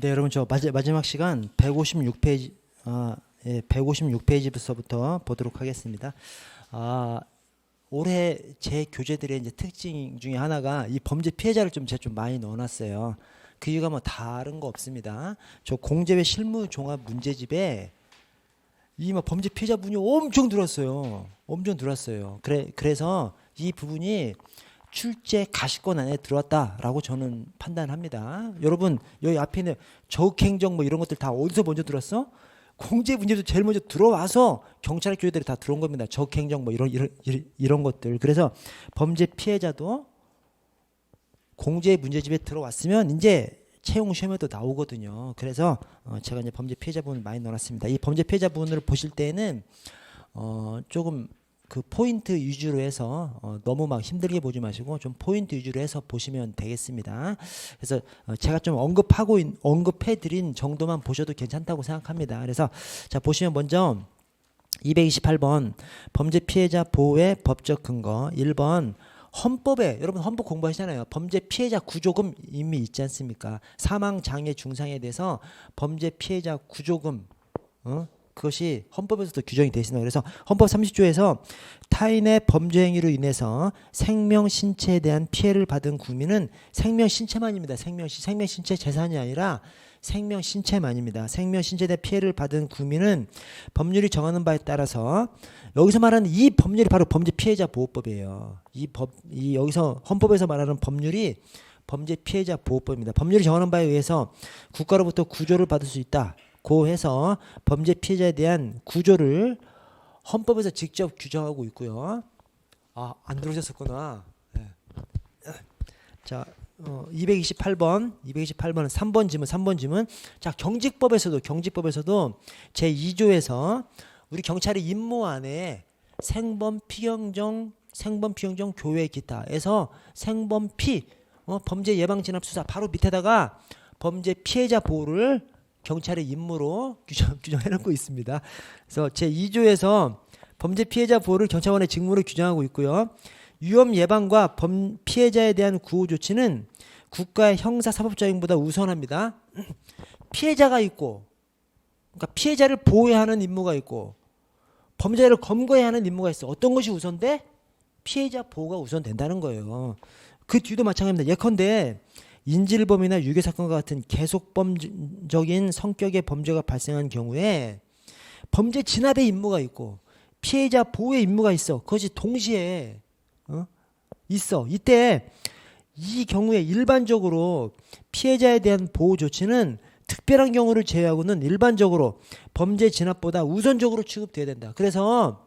네, 여러분 저 마지막 시간 156페이지 156페이지부터 보도록 하겠습니다. 올해 제 교재들의 이제 특징 중에 하나가 이 범죄 피해자를 제가 좀 많이 넣어놨어요. 그 이유가 뭐 다른 거 없습니다. 저 공제외 실무 종합 문제집에 이 뭐 범죄 피해자분이 엄청 들었어요. 엄청 들었어요. 그래서 이 부분이 출제 가시권 안에 들어왔다라고 저는 판단합니다. 여러분 여기 앞에 있는 적행정 뭐 이런 것들 다 어디서 먼저 들었어? 공제 문제도 제일 먼저 들어와서 경찰 교육들이 다 들어온 겁니다. 적행정 뭐 이런 것들. 그래서 범죄 피해자도 공제 문제집에 들어왔으면 이제 채용 시험에도 나오거든요. 그래서 제가 이제 범죄 피해자 부분을 많이 넣어놨습니다. 이 범죄 피해자 부분을 보실 때는 조금 그 포인트 위주로 해서 너무 막 힘들게 보지 마시고 좀 포인트 위주로 해서 보시면 되겠습니다. 그래서 제가 좀 언급해 드린 정도만 보셔도 괜찮다고 생각합니다. 그래서 자 보시면 먼저 228번 범죄 피해자 보호의 법적 근거 1번 헌법에 여러분 헌법 공부하시잖아요. 범죄 피해자 구조금 이미 있지 않습니까? 사망 장애 중상에 대해서 범죄 피해자 구조금 그것이 헌법에서도 규정이 되어 있습니다. 그래서 헌법 30조에서 타인의 범죄 행위로 인해서 생명 신체에 대한 피해를 받은 국민은 생명 신체만입니다. 생명 신체 재산이 아니라 생명 신체만입니다. 생명 신체에 대한 피해를 받은 국민은 법률이 정하는 바에 따라서 여기서 말하는 이 법률이 바로 범죄 피해자 보호법이에요. 이 여기서 헌법에서 말하는 법률이 범죄 피해자 보호법입니다. 법률이 정하는 바에 의해서 국가로부터 구조를 받을 수 있다. 고 해서 범죄 피해자에 대한 구조를 헌법에서 직접 규정하고 있고요. 안 들어오셨었구나. 네. 자, 228번은 3번 지문. 자, 경직법에서도 제2조에서 우리 경찰의 임무 안에 생범 피경정 교외 기타에서 생범 범죄 예방 진압 수사 바로 밑에다가 범죄 피해자 보호를 경찰의 임무로 규정해놓고 있습니다. 그래서 제2조에서 범죄 피해자 보호를 경찰관의 직무로 규정하고 있고요. 위험 예방과 피해자에 대한 구호 조치는 국가의 형사사법적인보다 우선합니다. 피해자가 있고, 그러니까 피해자를 보호해야 하는 임무가 있고, 범죄를 검거해야 하는 임무가 있어. 어떤 것이 우선돼? 피해자 보호가 우선된다는 거예요. 그 뒤도 마찬가지입니다. 예컨대 인질범이나 유괴사건과 같은 계속범적인 성격의 범죄가 발생한 경우에 범죄 진압의 임무가 있고 피해자 보호의 임무가 있어. 그것이 동시에 있어. 이때 이 경우에 일반적으로 피해자에 대한 보호 조치는 특별한 경우를 제외하고는 일반적으로 범죄 진압보다 우선적으로 취급돼야 된다. 그래서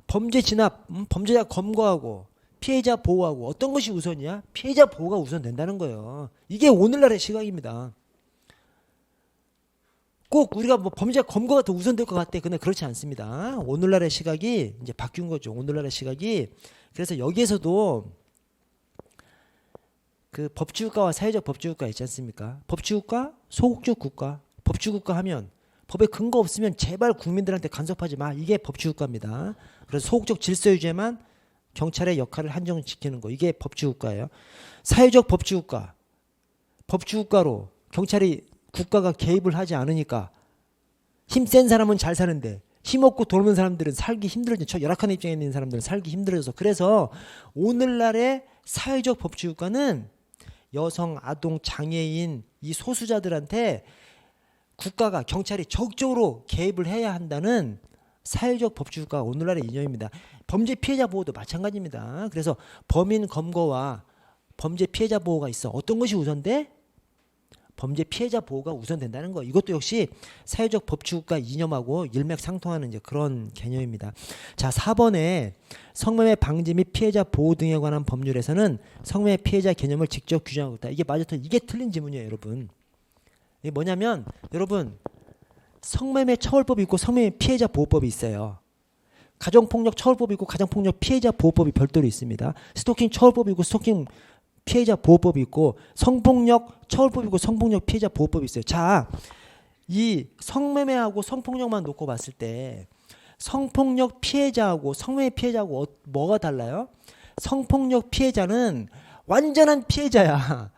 범죄 진압, 범죄자 검거하고 피해자 보호하고 어떤 것이 우선이야? 피해자 보호가 우선된다는 거예요. 이게 오늘날의 시각입니다. 꼭 우리가 뭐 범죄자 검거가 더 우선될 것 같대. 근데 그렇지 않습니다. 오늘날의 시각이 이제 바뀐 거죠. 오늘날의 시각이. 그래서 여기에서도 그 법치국가와 사회적 법치국가 있지 않습니까? 법치국가, 소극적 국가. 법치국가 하면 법에 근거 없으면 제발 국민들한테 간섭하지 마. 이게 법치국가입니다. 그래서 소극적 질서 유지에만 경찰의 역할을 한정시키는 거. 이게 법치국가예요. 사회적 법치국가. 법치국가로 국가가 개입을 하지 않으니까 힘센 사람은 잘 사는데 힘없고 돈 없는 사람들은 살기 힘들어져. 저 열악한 입장에 있는 사람들은 살기 힘들어져서. 그래서 오늘날의 사회적 법치국가는 여성, 아동, 장애인 이 소수자들한테 국가가 경찰이 적극적으로 개입을 해야 한다는 사회적 법치국가가 오늘날의 이념입니다. 범죄 피해자 보호도 마찬가지입니다. 그래서 범인 검거와 범죄 피해자 보호가 있어. 어떤 것이 우선돼? 범죄 피해자 보호가 우선된다는 거. 이것도 역시 사회적 법치국가 이념하고 일맥상통하는 이제 그런 개념입니다. 자, 4번에 성매매 방지 및 피해자 보호 등에 관한 법률에서는 성매매 피해자 개념을 직접 규정하고 있다. 이게 이게 틀린 지문이에요, 여러분. 이게 뭐냐면 여러분 성매매 처벌법이 있고 성매매 피해자 보호법이 있어요. 가정폭력 처벌법이 있고 가정폭력 피해자 보호법이 별도로 있습니다. 스토킹 처벌법이 있고 스토킹 피해자 보호법이 있고 성폭력 처벌법이 있고 성폭력 피해자 보호법이 있어요. 자, 이 성매매하고 성폭력만 놓고 봤을 때 성폭력 피해자하고 성매매 피해자하고 뭐가 달라요? 성폭력 피해자는 완전한 피해자야.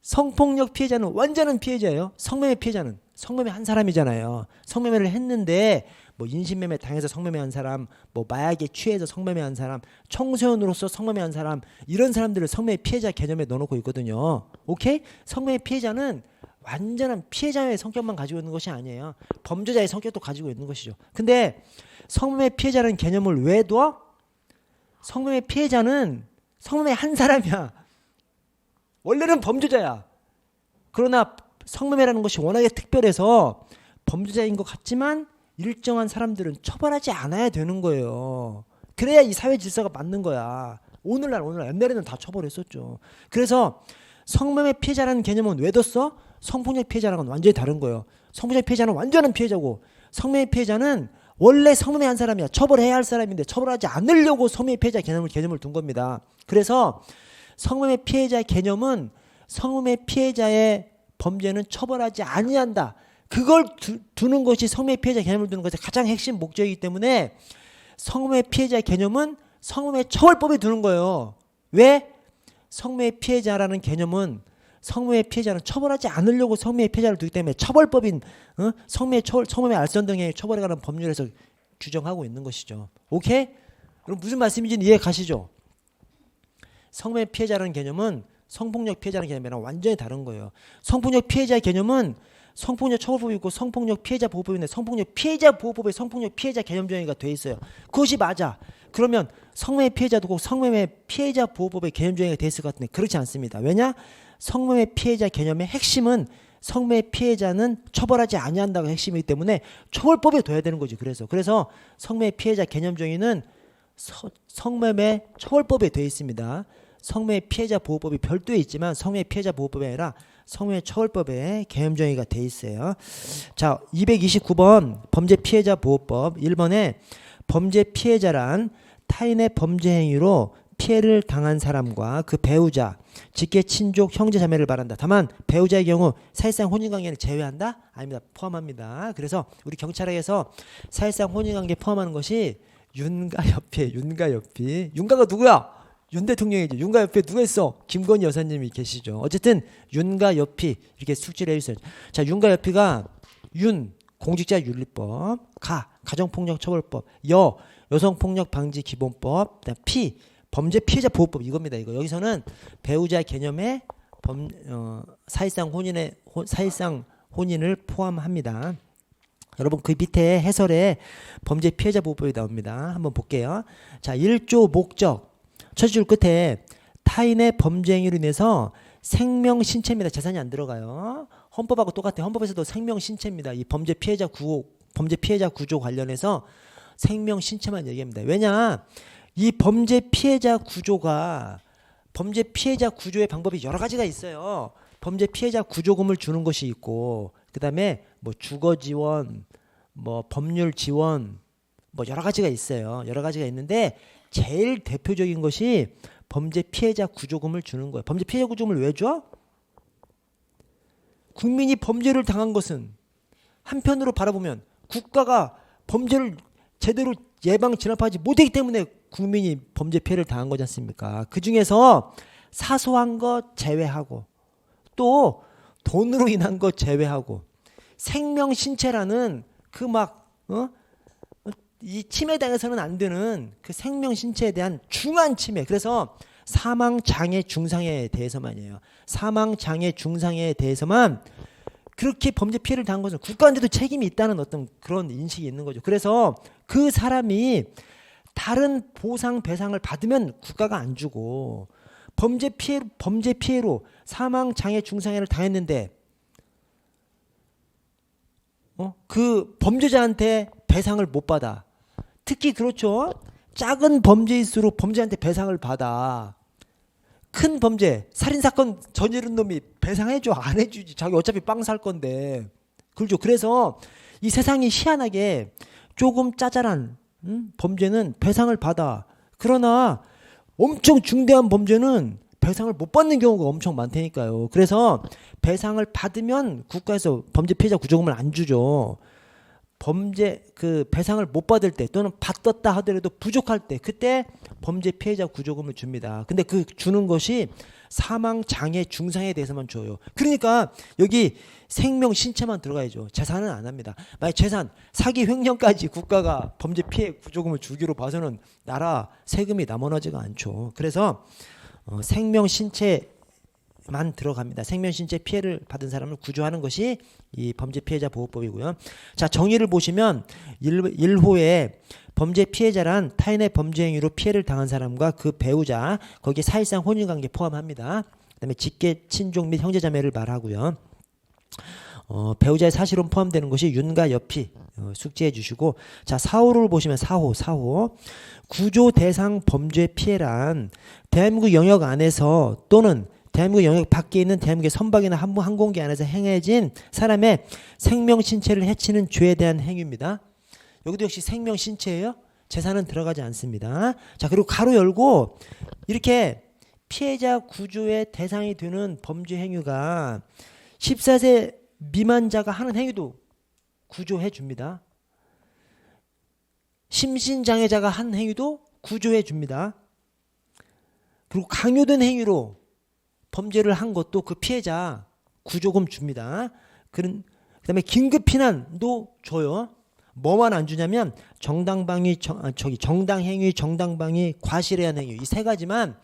성폭력 피해자는 완전한 피해자예요. 성매매 피해자는 성매매 한 사람이잖아요. 성매매를 했는데 뭐 인신매매 당해서 성매매한 사람, 뭐 마약에 취해서 성매매한 사람, 청소년으로서 성매매한 사람, 이런 사람들을 성매매 피해자 개념에 넣어놓고 있거든요. 오케이? 성매매 피해자는 완전한 피해자의 성격만 가지고 있는 것이 아니에요. 범죄자의 성격도 가지고 있는 것이죠. 근데 성매매 피해자라는 개념을 왜 둬? 성매매 피해자는 성매매 한 사람이야. 원래는 범죄자야. 그러나 성매매라는 것이 워낙에 특별해서 범죄자인 것 같지만 일정한 사람들은 처벌하지 않아야 되는 거예요. 그래야 이 사회 질서가 맞는 거야. 오늘날 옛날에는 다 처벌했었죠. 그래서 성매매 피해자라는 개념은 왜 뒀어? 성폭력 피해자랑은 완전히 다른 거예요. 성폭력 피해자는 완전한 피해자고 성매매 피해자는 원래 성매매 한 사람이야. 처벌해야 할 사람인데 처벌하지 않으려고 성매매 피해자 개념을 둔 겁니다. 그래서 성매매 피해자 개념은 성매매 피해자의 범죄는 처벌하지 아니한다. 그걸 두는 것이 성매매 피해자 개념을 두는 것의 가장 핵심 목적이기 때문에 성매매 피해자 개념은 성매매 처벌법에 두는 거예요. 왜? 성매매 피해자라는 개념은 성매매 피해자는 처벌하지 않으려고 성매매 피해자를 두기 때문에 처벌법인 성매매 알선 등의 처벌에 관한 법률에서 규정하고 있는 것이죠. 오케이? 그럼 무슨 말씀인지는 이해 가시죠? 성매매 피해자라는 개념은 성폭력 피해자라는 개념이랑 완전히 다른 거예요. 성폭력 피해자의 개념은 성폭력 처벌법이 있고 성폭력 피해자 보호법인데 성폭력 피해자 보호법에 성폭력 피해자 개념 정의가 돼 있어요. 그것이 맞아. 그러면 성매매 피해자도 꼭 성매매 피해자 보호법에 개념 정의가 돼 있을 것 같은데 그렇지 않습니다. 왜냐? 성매매 피해자 개념의 핵심은 성매매 피해자는 처벌하지 아니한다가 핵심이기 때문에 처벌법에 둬야 되는 거지. 그래서 성매매 피해자 개념 정의는 성매매 처벌법에 돼 있습니다. 성매매 피해자 보호법이 별도에 있지만 성매매 피해자 보호법이 아니라 성매매 처벌법에 개념 정의가 돼 있어요. 자, 229번 범죄 피해자 보호법 1번에 범죄 피해자란 타인의 범죄 행위로 피해를 당한 사람과 그 배우자, 직계 친족, 형제 자매를 말한다. 다만 배우자의 경우 사실상 혼인관계를 제외한다? 아닙니다. 포함합니다. 그래서 우리 경찰학에서 사실상 혼인관계 포함하는 것이 윤가협회. 윤가가 누구야? 윤 대통령이지. 윤가협회 누가 있어? 김건희 여사님이 계시죠. 어쨌든 윤가협회 이렇게 숙지를 해주세요. 자, 윤가협회가 공직자윤리법, 가정폭력처벌법, 여성폭력방지기본법, 범죄 피해자 보호법 이겁니다. 이거 여기서는 배우자 개념에 사실상 혼인을 포함합니다. 여러분 그 밑에 해설에 범죄 피해자 보호법이 나옵니다. 한번 볼게요. 자, 1조 목적 첫 줄 끝에 타인의 범죄 행위로 인해서 생명 신체입니다. 재산이 안 들어가요. 헌법하고 똑같아요. 헌법에서도 생명 신체입니다. 이 범죄 피해자 구조 관련해서 생명 신체만 얘기합니다. 왜냐? 이 범죄 피해자 구조의 방법이 여러 가지가 있어요. 범죄 피해자 구조금을 주는 것이 있고, 그 다음에 뭐 주거 지원, 뭐 법률 지원, 뭐 여러 가지가 있어요. 여러 가지가 있는데 제일 대표적인 것이 범죄 피해자 구조금을 주는 거예요. 범죄 피해자 구조금을 왜 줘? 국민이 범죄를 당한 것은 한편으로 바라보면 국가가 범죄를 제대로 예방 진압하지 못하기 때문에 국민이 범죄 피해를 당한 거지 않습니까? 그 중에서 사소한 것 제외하고 또 돈으로 인한 것 제외하고 생명 신체라는 이 침해당해서는 안 되는 그 생명 신체에 대한 중한 침해. 그래서 사망 장애 중상해에 대해서만이에요. 사망 장애 중상해에 대해서만 그렇게 범죄 피해를 당한 것은 국가한테도 책임이 있다는 어떤 그런 인식이 있는 거죠. 그래서 그 사람이 다른 보상 배상을 받으면 국가가 안 주고 범죄 피해로 사망 장애 중상해를 당했는데 그 범죄자한테 배상을 못 받아. 특히 그렇죠. 작은 범죄일수록 범죄한테 배상을 받아. 큰 범죄, 살인사건 저지른 놈이 배상해줘? 안 해주지. 자기 어차피 빵 살 건데. 그렇죠. 그래서 이 세상이 희한하게 조금 짜잘한 범죄는 배상을 받아. 그러나 엄청 중대한 범죄는 배상을 못 받는 경우가 엄청 많다니까요. 그래서 배상을 받으면 국가에서 범죄 피해자 구조금을 안 주죠. 범죄 그 배상을 못 받을 때 또는 받았다 하더라도 부족할 때 그때 범죄 피해자 구조금을 줍니다. 근데 그 주는 것이 사망, 장애, 중상에 대해서만 줘요. 그러니까 여기 생명, 신체만 들어가야죠. 재산은 안 합니다. 만약 재산, 사기, 횡령까지 국가가 범죄 피해 구조금을 주기로 봐서는 나라 세금이 남아나지가 않죠. 그래서 생명, 신체만 들어갑니다. 생명, 신체 피해를 받은 사람을 구조하는 것이 이 범죄 피해자 보호법이고요. 자, 정의를 보시면 1호에 범죄 피해자란 타인의 범죄 행위로 피해를 당한 사람과 그 배우자, 거기에 사실상 혼인관계 포함합니다. 그다음에 직계, 친족 및 형제자매를 말하고요. 배우자의 사실혼 포함되는 것이 윤과 여피 숙지해 주시고, 자 4호를 보시면 4호 구조 대상 범죄 피해란 대한민국 영역 안에서 또는 대한민국 영역 밖에 있는 대한민국의 선박이나 항공기 안에서 행해진 사람의 생명 신체를 해치는 죄에 대한 행위입니다. 여기도 역시 생명 신체예요. 재산은 들어가지 않습니다. 자, 그리고 가로 열고 이렇게 피해자 구조의 대상이 되는 범죄 행위가 14세 미만자가 하는 행위도 구조해 줍니다. 심신장애자가 한 행위도 구조해 줍니다. 그리고 강요된 행위로 범죄를 한 것도 그 피해자 구조금 줍니다. 그다음에 긴급피난도 줘요. 뭐만 안 주냐면 정당방위, 정당행위, 정당방위, 과실에 의한 행위 이 세 가지만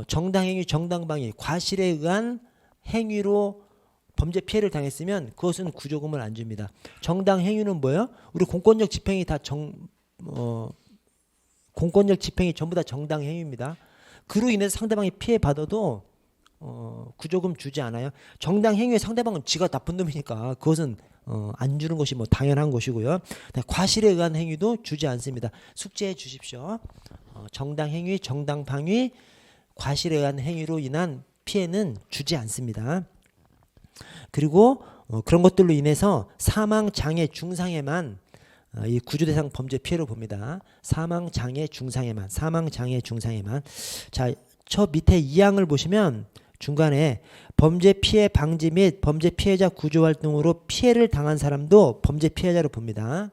정당행위, 정당방위, 과실에 의한 행위로 범죄 피해를 당했으면 그것은 구조금을 안 줍니다. 정당행위는 뭐예요? 우리 공권력 집행이 다 공권력 집행이 전부 다 정당행위입니다. 그로 인해서 상대방이 피해 받아도 구조금 주지 않아요. 정당행위의 상대방은 지가 나쁜 놈이니까 그것은 안 주는 것이 뭐 당연한 것이고요. 과실에 의한 행위도 주지 않습니다. 숙지해 주십시오. 정당행위, 정당방위, 과실에 의한 행위로 인한 피해는 주지 않습니다. 그리고 그런 것들로 인해서 사망, 장애, 중상에만 이 구조대상 범죄 피해를 봅니다. 사망, 장애, 중상에만. 사망, 장애, 중상에만. 자, 저 밑에 2항을 보시면 중간에 범죄 피해 방지 및 범죄 피해자 구조 활동으로 피해를 당한 사람도 범죄 피해자로 봅니다.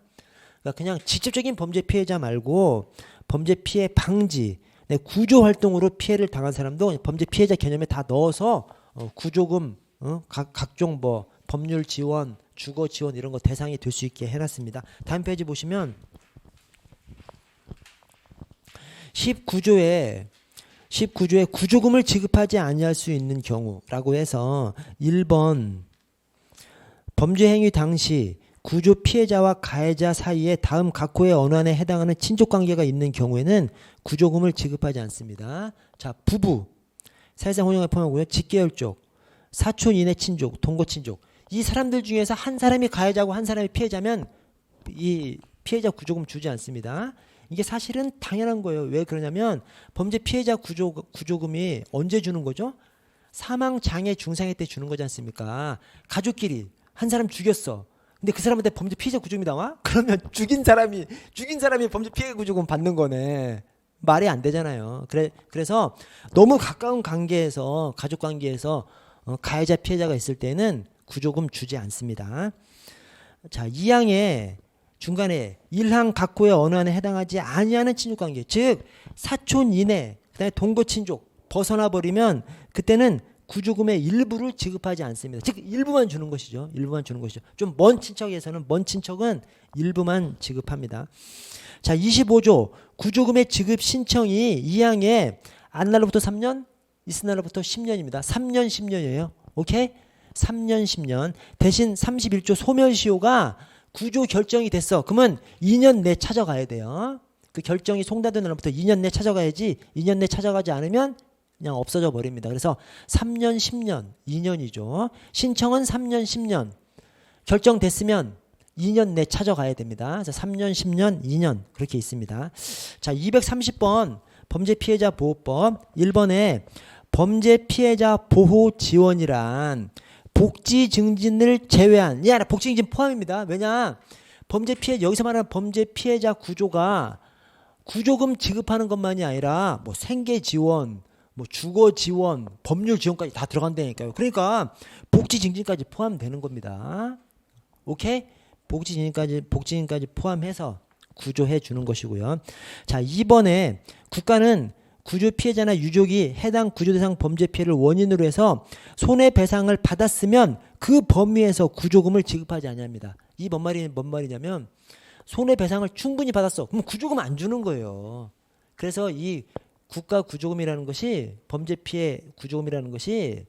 그러니까 그냥 직접적인 범죄 피해자 말고 범죄 피해 방지, 구조 활동으로 피해를 당한 사람도 범죄 피해자 개념에 다 넣어서 구조금, 각종 뭐 법률 지원, 주거 지원 이런 거 대상이 될 수 있게 해놨습니다. 다음 페이지 보시면 19조에 구조금을 지급하지 아니할 수 있는 경우라고 해서 1번 범죄 행위 당시 구조 피해자와 가해자 사이에 다음 각호의 어느 안에 해당하는 친족관계가 있는 경우에는 구조금을 지급하지 않습니다. 자, 부부, 사실상 혼인을 포함하고요. 직계혈족, 사촌 이내 친족, 동거 친족 이 사람들 중에서 한 사람이 가해자고 한 사람이 피해자면 이 피해자 구조금 주지 않습니다. 이게 사실은 당연한 거예요. 왜 그러냐면 범죄 피해자 구조금이 언제 주는 거죠? 사망, 장애, 중상해 때 주는 거지 않습니까? 가족끼리 한 사람 죽였어. 근데 그 사람한테 범죄 피해자 구조금이 나와? 그러면 죽인 사람이 범죄 피해 구조금 받는 거네. 말이 안 되잖아요. 그래서 너무 가까운 관계에서 가족 관계에서 가해자 피해자가 있을 때는 구조금 주지 않습니다. 자, 2항에 중간에 1항 각호의 어느 안에 해당하지 아니하는 친족관계, 즉 사촌 이내, 그다음에 동거 친족 벗어나 버리면 그때는 구조금의 일부를 지급하지 않습니다. 즉 일부만 주는 것이죠. 일부만 주는 것이죠. 좀 먼 친척에서는 먼 친척은 일부만 지급합니다. 자, 25조 구조금의 지급 신청이 2항에 안 날로부터 3년, 있은 날로부터 10년입니다. 3년 10년이에요. 오케이? 3년 10년. 대신 31조 소멸시효가 구조 결정이 됐어. 그러면 2년 내 찾아가야 돼요. 그 결정이 송달된 날부터 2년 내 찾아가야지 2년 내 찾아가지 않으면 그냥 없어져 버립니다. 그래서 3년 10년 2년이죠. 신청은 3년 10년 결정됐으면 2년 내 찾아가야 됩니다. 그래서 3년 10년 2년 그렇게 있습니다. 자, 230번 범죄 피해자 보호법 1번에 범죄 피해자 보호 지원이란 복지 증진을 제외한, 복지 증진 포함입니다. 왜냐, 범죄 피해, 여기서 말하는 범죄 피해자 구조가 구조금 지급하는 것만이 아니라 뭐 생계 지원, 뭐 주거 지원, 법률 지원까지 다 들어간다니까요. 그러니까 복지 증진까지 포함되는 겁니다. 오케이? 복지인까지 포함해서 구조해 주는 것이고요. 자, 2번에 국가는 구조 피해자나 유족이 해당 구조 대상 범죄 피해를 원인으로 해서 손해배상을 받았으면 그 범위에서 구조금을 지급하지 아니합니다. 이 뭔 말이냐면 손해배상을 충분히 받았어. 그럼 구조금 안 주는 거예요. 그래서 이 국가 구조금이라는 것이 범죄 피해 구조금이라는 것이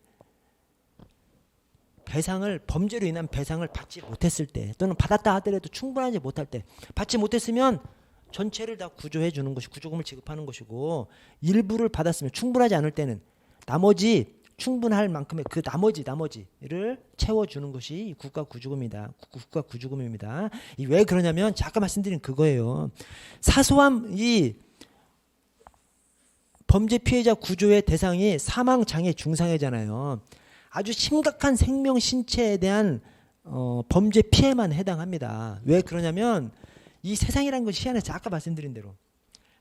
범죄로 인한 배상을 받지 못했을 때 또는 받았다 하더라도 충분하지 못할 때 받지 못했으면 전체를 다 구조해 주는 것이 구조금을 지급하는 것이고 일부를 받았으면 충분하지 않을 때는 나머지 충분할 만큼의 그 나머지를 채워주는 것이 국가 구조금입니다. 이 왜 그러냐면 잠깐 말씀드린 그거예요. 사소한 이 범죄 피해자 구조의 대상이 사망, 장애, 중상해잖아요. 아주 심각한 생명 신체에 대한 범죄 피해만 해당합니다. 왜 그러냐면 이 세상이라는 것이 희한해서 아까 말씀드린 대로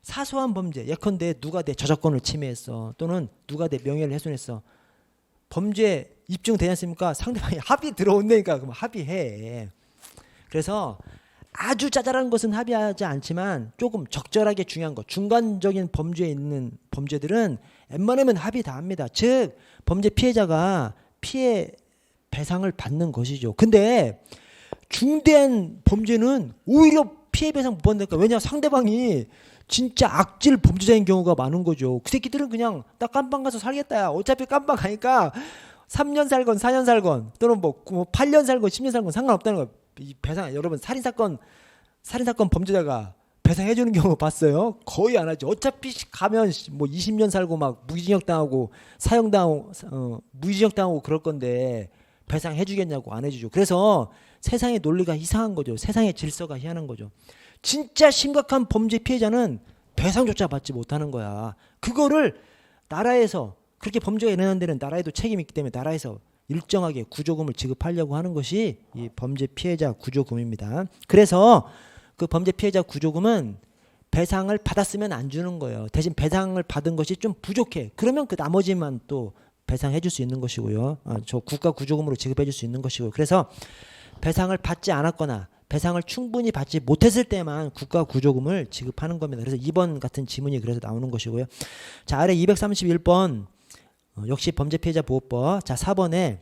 사소한 범죄 예컨대 누가 내 저작권을 침해했어 또는 누가 내 명예를 훼손했어 범죄 입증되지 않습니까? 상대방이 합의 들어온다니까 그럼 합의해. 그래서 아주 짜잘한 것은 합의하지 않지만 조금 적절하게 중요한 것 중간적인 범죄에 있는 범죄들은 웬만하면 합의 다 합니다. 즉 범죄 피해자가 피해 배상을 받는 것이죠. 근데 중대한 범죄는 오히려 피해 배상 못 받는다니까. 왜냐 상대방이 진짜 악질 범죄자인 경우가 많은 거죠. 그 새끼들은 그냥 나 깜빵 가서 살겠다. 어차피 깜빵 가니까 3년 살건 4년 살건 또는 뭐 8년 살건 10년 살건 상관없다는 거예요. 이 배상 여러분 살인사건 범죄자가 배상해 주는 경우 봤어요? 거의 안 하죠. 어차피 가면 뭐 20년 살고 막 무기징역 당하고 사형당하고 무기징역 당하고 그럴 건데 배상해 주겠냐고 안 해주죠. 그래서 세상의 논리가 이상한 거죠. 세상의 질서가 희한한 거죠. 진짜 심각한 범죄 피해자는 배상조차 받지 못하는 거야. 그거를 나라에서 그렇게 범죄가 일어난 데는 나라에도 책임이 있기 때문에 나라에서 일정하게 구조금을 지급하려고 하는 것이 이 범죄 피해자 구조금입니다. 그래서 그 범죄 피해자 구조금은 배상을 받았으면 안 주는 거예요. 대신 배상을 받은 것이 좀 부족해. 그러면 그 나머지만 또 배상해 줄 수 있는 것이고요. 저 국가 구조금으로 지급해 줄 수 있는 것이고요. 그래서 배상을 받지 않았거나 배상을 충분히 받지 못했을 때만 국가 구조금을 지급하는 겁니다. 그래서 2번 같은 지문이 그래서 나오는 것이고요. 자, 아래 231번 역시 범죄피해자보호법. 자, 4번에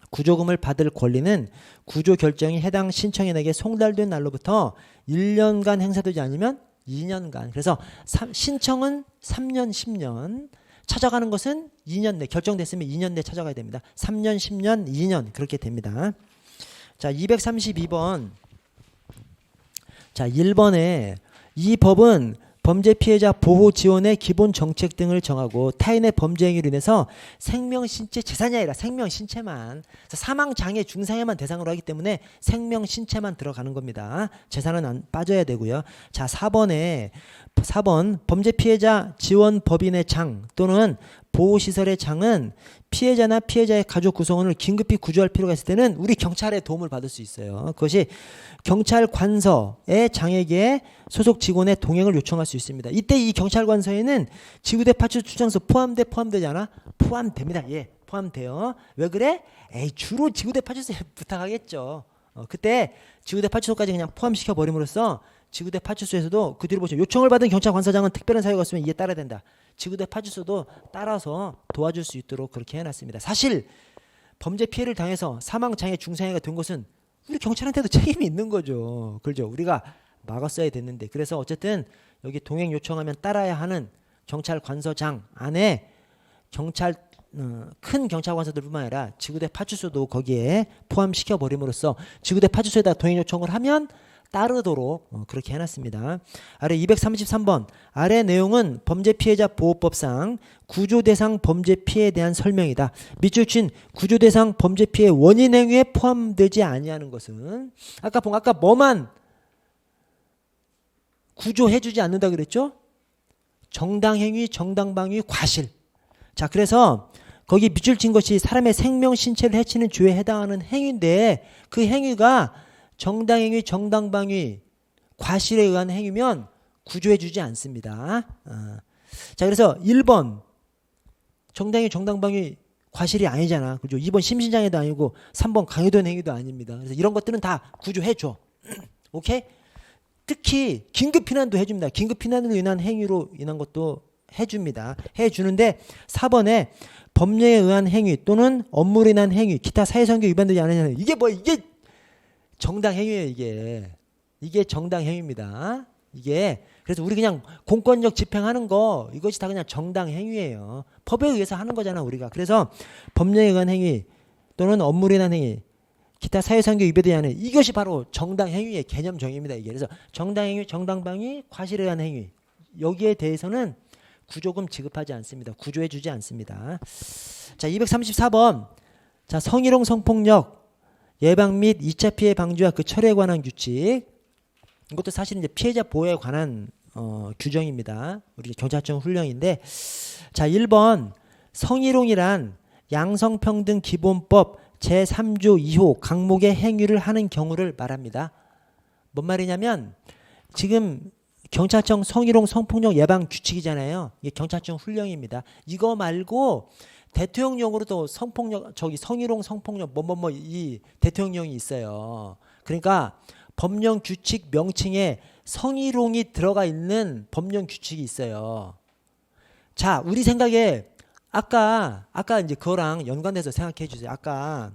구조금을 받을 권리는 구조 결정이 해당 신청인에게 송달된 날로부터 1년간 행사되지 않으면 2년간. 그래서 신청은 3년, 10년. 찾아가는 것은 2년 내 결정됐으면 2년 내 찾아가야 됩니다. 3년, 10년, 2년 그렇게 됩니다. 자, 232번. 자, 1번에 이 법은 범죄 피해자 보호 지원의 기본 정책 등을 정하고 타인의 범죄 행위로 인해서 생명, 신체, 재산이 아니라 생명, 신체만 사망, 장애, 중상해만 대상으로 하기 때문에 생명, 신체만 들어가는 겁니다. 재산은 안 빠져야 되고요. 자, 4번 범죄 피해자 지원 법인의 장 또는 보호시설의 장은 피해자나 피해자의 가족 구성원을 긴급히 구조할 필요가 있을 때는 우리 경찰의 도움을 받을 수 있어요. 그것이 경찰 관서의 장에게 소속 직원의 동행을 요청할 수 있습니다. 이때 이 경찰 관서에는 지구대 파출소 출장소 포함되지 않아? 포함됩니다. 예, 포함돼요. 왜 그래? 주로 지구대 파출소에 부탁하겠죠. 그때 지구대 파출소까지 그냥 포함시켜 버림으로써 지구대 파출소에서도 그 뒤로 보시면 요청을 받은 경찰 관서장은 특별한 사유가 없으면 이에 따라야 된다. 지구대 파출소도 따라서 도와줄 수 있도록 그렇게 해놨습니다. 사실 범죄 피해를 당해서 사망, 장애, 중상해가 된 것은 우리 경찰한테도 책임이 있는 거죠. 그렇죠. 우리가 막았어야 됐는데. 그래서 어쨌든 여기 동행 요청하면 따라야 하는 경찰 관서장 안에 큰 경찰 관서들뿐만 아니라 지구대 파출소도 거기에 포함시켜 버림으로써 지구대 파출소에다 동행 요청을 하면 따르도록 그렇게 해놨습니다. 아래 233번 아래 내용은 범죄 피해자 보호법상 구조 대상 범죄 피해에 대한 설명이다. 밑줄 친 구조 대상 범죄 피해 원인 행위에 포함되지 아니하는 것은 아까 뭐만 구조해주지 않는다 그랬죠? 정당 행위, 정당 방위, 과실. 자, 그래서 거기 밑줄 친 것이 사람의 생명, 신체를 해치는 죄에 해당하는 행위인데 그 행위가 정당행위, 정당방위, 과실에 의한 행위면 구조해주지 않습니다. 자, 그래서 1번 정당행위, 정당방위, 과실이 아니잖아. 그죠? 2번 심신장애도 아니고 3번 강요된 행위도 아닙니다. 그래서 이런 것들은 다 구조해줘. 오케이? 특히 긴급피난도 해줍니다. 긴급피난으로 인한 행위로 인한 것도 해줍니다. 해주는데 4번에 법령에 의한 행위 또는 업무로 인한 행위, 기타 사회성격 위반되지 않은 행위. 이게 뭐 이게 정당 행위예요. 이게 정당 행위입니다. 이게 그래서 우리 그냥 공권력 집행하는 거 이것이 다 그냥 정당 행위예요. 법에 의해서 하는 거잖아 우리가. 그래서 법령에 의한 행위 또는 업무로 인한 행위, 기타 사회성격 위반되지 않은 행위, 이것이 바로 정당 행위의 개념 정의입니다. 이게 그래서 정당 행위, 정당방위, 과실에 의한 행위 여기에 대해서는 구조금 지급하지 않습니다. 구조해주지 않습니다. 자, 234번. 자, 성희롱 성폭력 예방 및 2차 피해 방지와 그 처리에 관한 규칙. 이것도 사실 이제 피해자 보호에 관한 규정입니다. 우리 경찰청 훈령인데, 자, 1번 성희롱이란 양성평등 기본법 제3조 2호 강목의 행위를 하는 경우를 말합니다. 뭔 말이냐면 지금 경찰청 성희롱 성폭력 예방 규칙이잖아요. 이게 경찰청 훈령입니다. 이거 말고 대통령령으로도 성희롱 성폭력 이 대통령령이 있어요. 그러니까 법령 규칙 명칭에 성희롱이 들어가 있는 법령 규칙이 있어요. 자, 우리 생각에 아까 이제 그거랑 연관돼서 생각해 주세요. 아까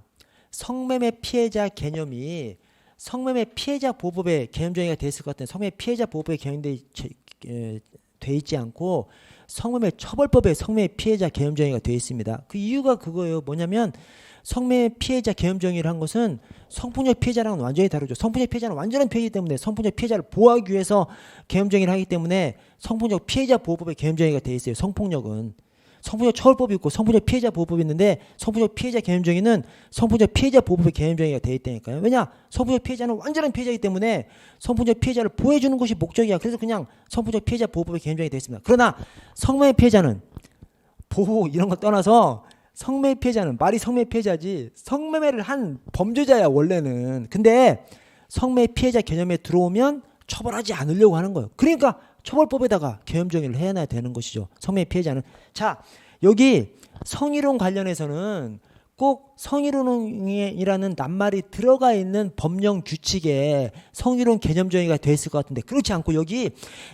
성매매 피해자 개념이 성매매 피해자 보호법에 개념 정의가 돼 있을 것 같은데 성매매 피해자 보호법에 개념돼 있지 않고 성매매 처벌법에 성매매 피해자 개념 정의가 돼 있습니다. 그 이유가 그거예요. 뭐냐면 성매매 피해자 개념 정의를 한 것은 성폭력 피해자랑은 완전히 다르죠. 성폭력 피해자는 완전한 피해이기 때문에 성폭력 피해자를 보호하기 위해서 개념 정의를 하기 때문에 성폭력 피해자 보호법에 개념 정의가 돼 있어요. 성폭력은 성폭력 처벌법이 있고 성폭력 피해자 보호법이 있는데 성폭력 피해자 개념 정의는 성폭력 피해자 보호법의 개념 정의가 돼 있다니까요. 왜냐? 성폭력 피해자는 완전한 피해자이기 때문에 성폭력 피해자를 보호해주는 것이 목적이야. 그래서 그냥 성폭력 피해자 보호법의 개념 정의가 돼 있습니다. 그러나 성매매 피해자는 보호 이런 거 떠나서 성매매 피해자는 말이 성매매 피해자지 성매매를 한 범죄자야 원래는. 근데 성매매 피해자 개념에 들어오면 처벌하지 않으려고 하는 거예요. 그러니까 처벌법에다가 개념 정의를 해놔야 되는 것이죠. 성매매 피해자는. 자, 여기 성희롱 관련해서는 꼭 성희롱이라는 낱말이 들어가 있는 법령 규칙에 성희롱 개념 정의가 돼 있을 것 같은데 그렇지 않고 여기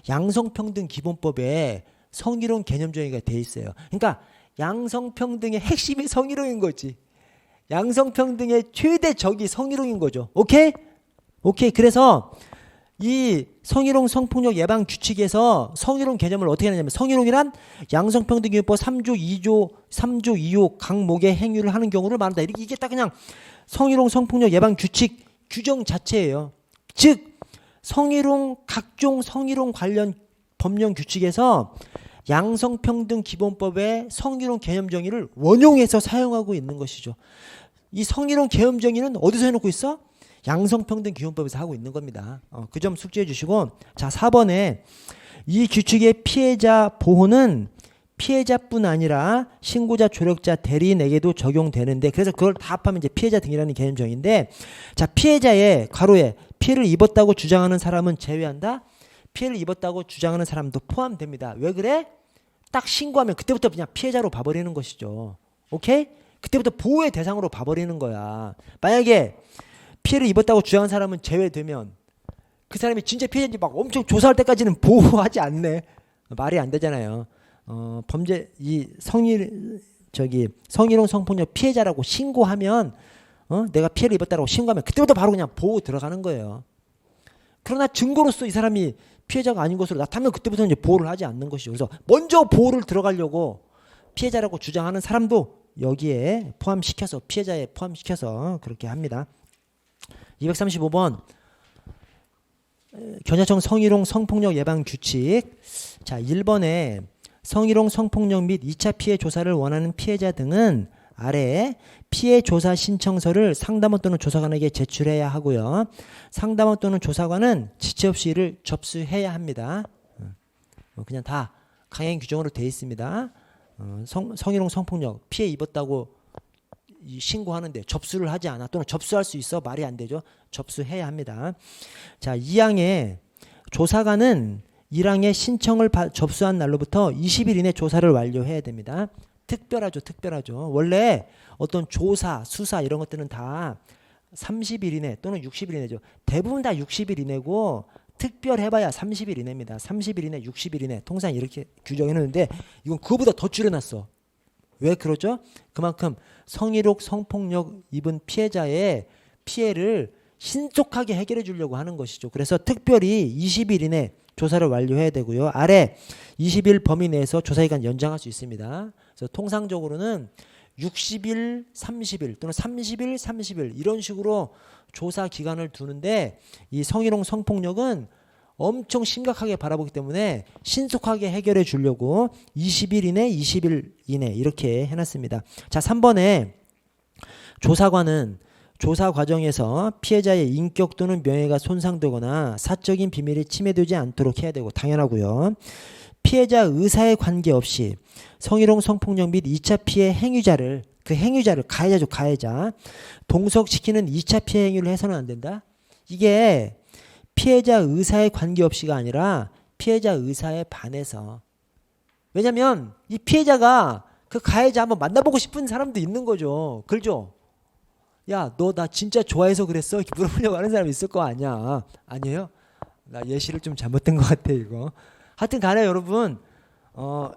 양성평등 기본법에 성희롱 개념 정의가 돼 있어요. 그러니까 양성평등의 핵심이 성희롱인 거지. 양성평등의 최대 적이 성희롱인 거죠. 오케이? 그래서 이 성희롱 성폭력 예방 규칙에서 성희롱 개념을 어떻게 하냐면 성희롱이란 양성평등기본법 3조 2호 강목의 행위를 하는 경우를 말한다. 이게 딱 그냥 성희롱 성폭력 예방 규칙 규정 자체예요. 즉 각종 성희롱 관련 법령 규칙에서 양성평등 기본법의 성희롱 개념 정의를 원용해서 사용하고 있는 것이죠. 이 성희롱 개념 정의는 어디서 해놓고 있어? 양성평등 기본법에서 하고 있는 겁니다. 그 점 숙지해 주시고, 자, 4번에 이 규칙의 피해자 보호는 피해자뿐 아니라 신고자, 조력자, 대리인에게도 적용되는데, 그래서 그걸 다 합하면 이제 피해자 등이라는 개념 정의인데, 자, 피해자의 가로에 피해를 입었다고 주장하는 사람은 제외한다. 피해를 입었다고 주장하는 사람도 포함됩니다. 왜 그래? 딱 신고하면 그때부터 그냥 피해자로 봐버리는 것이죠. 오케이? 그때부터 보호의 대상으로 봐버리는 거야. 만약에 피해를 입었다고 주장한 사람은 제외되면 그 사람이 진짜 피해자인지 막 엄청 조사할 때까지는 보호하지 않네. 말이 안 되잖아요. 범죄 성희롱 성폭력 피해자라고 신고하면 내가 피해를 입었다고 신고하면 그때부터 바로 그냥 보호 들어가는 거예요. 그러나 증거로서 이 사람이 피해자가 아닌 것으로 나타나면 그때부터 이제 보호를 하지 않는 것이죠. 그래서 먼저 보호를 들어가려고 피해자라고 주장하는 사람도 여기에 포함시켜서 피해자에 포함시켜서 그렇게 합니다. 235번 경찰청 성희롱 성폭력 예방 규칙. 자, 1번에 성희롱 성폭력 및 2차 피해 조사를 원하는 피해자 등은 아래 피해 조사 신청서를 상담원 또는 조사관에게 제출해야 하고요. 상담원 또는 조사관은 지체 없이 이를 접수해야 합니다. 그냥 다 강행 규정으로 되어 있습니다. 성희롱 성폭력 피해 입었다고 신고하는데 접수를 하지 않아 또는 접수할 수 있어 말이 안 되죠. 접수해야 합니다. 자, 2항에 조사관은 1항에 신청을 접수한 날로부터 20일 이내 조사를 완료해야 됩니다. 특별하죠, 특별하죠. 원래 어떤 조사, 수사 이런 것들은 다 30일 이내 또는 60일 이내죠. 대부분 다 60일 이내고 특별해봐야 30일 이내입니다. 30일 이내, 60일 이내 통상 이렇게 규정해놓는데 이건 그거보다 더 줄여놨어. 왜 그러죠? 그만큼 성희롱, 성폭력 입은 피해자의 피해를 신속하게 해결해 주려고 하는 것이죠. 그래서 특별히 20일 이내 조사를 완료해야 되고요. 아래 20일 범위 내에서 조사기간 연장할 수 있습니다. 그래서 통상적으로는 60일, 30일 또는 30일, 30일 이런 식으로 조사 기간을 두는데 이 성희롱, 성폭력은 엄청 심각하게 바라보기 때문에 신속하게 해결해 주려고 20일 이내, 20일 이내 이렇게 해놨습니다. 자, 3번에 조사관은 조사 과정에서 피해자의 인격 또는 명예가 손상되거나 사적인 비밀이 침해되지 않도록 해야 되고 당연하고요. 피해자 의사에 관계없이 성희롱, 성폭력 및 2차 피해 행위자를 그 행위자를 가해자죠. 가해자 동석시키는 2차 피해 행위를 해서는 안 된다. 이게 피해자 의사에 관계없이가 아니라 피해자 의사에 반해서. 왜냐면 이 피해자가 그 가해자 한번 만나보고 싶은 사람도 있는 거죠. 그렇죠? 야, 너 나 진짜 좋아해서 그랬어? 이렇게 물어보려고 하는 사람이 있을 거 아니야. 아니에요? 나 예시를 좀 잘못된 것 같아 이거. 하여튼 간에 여러분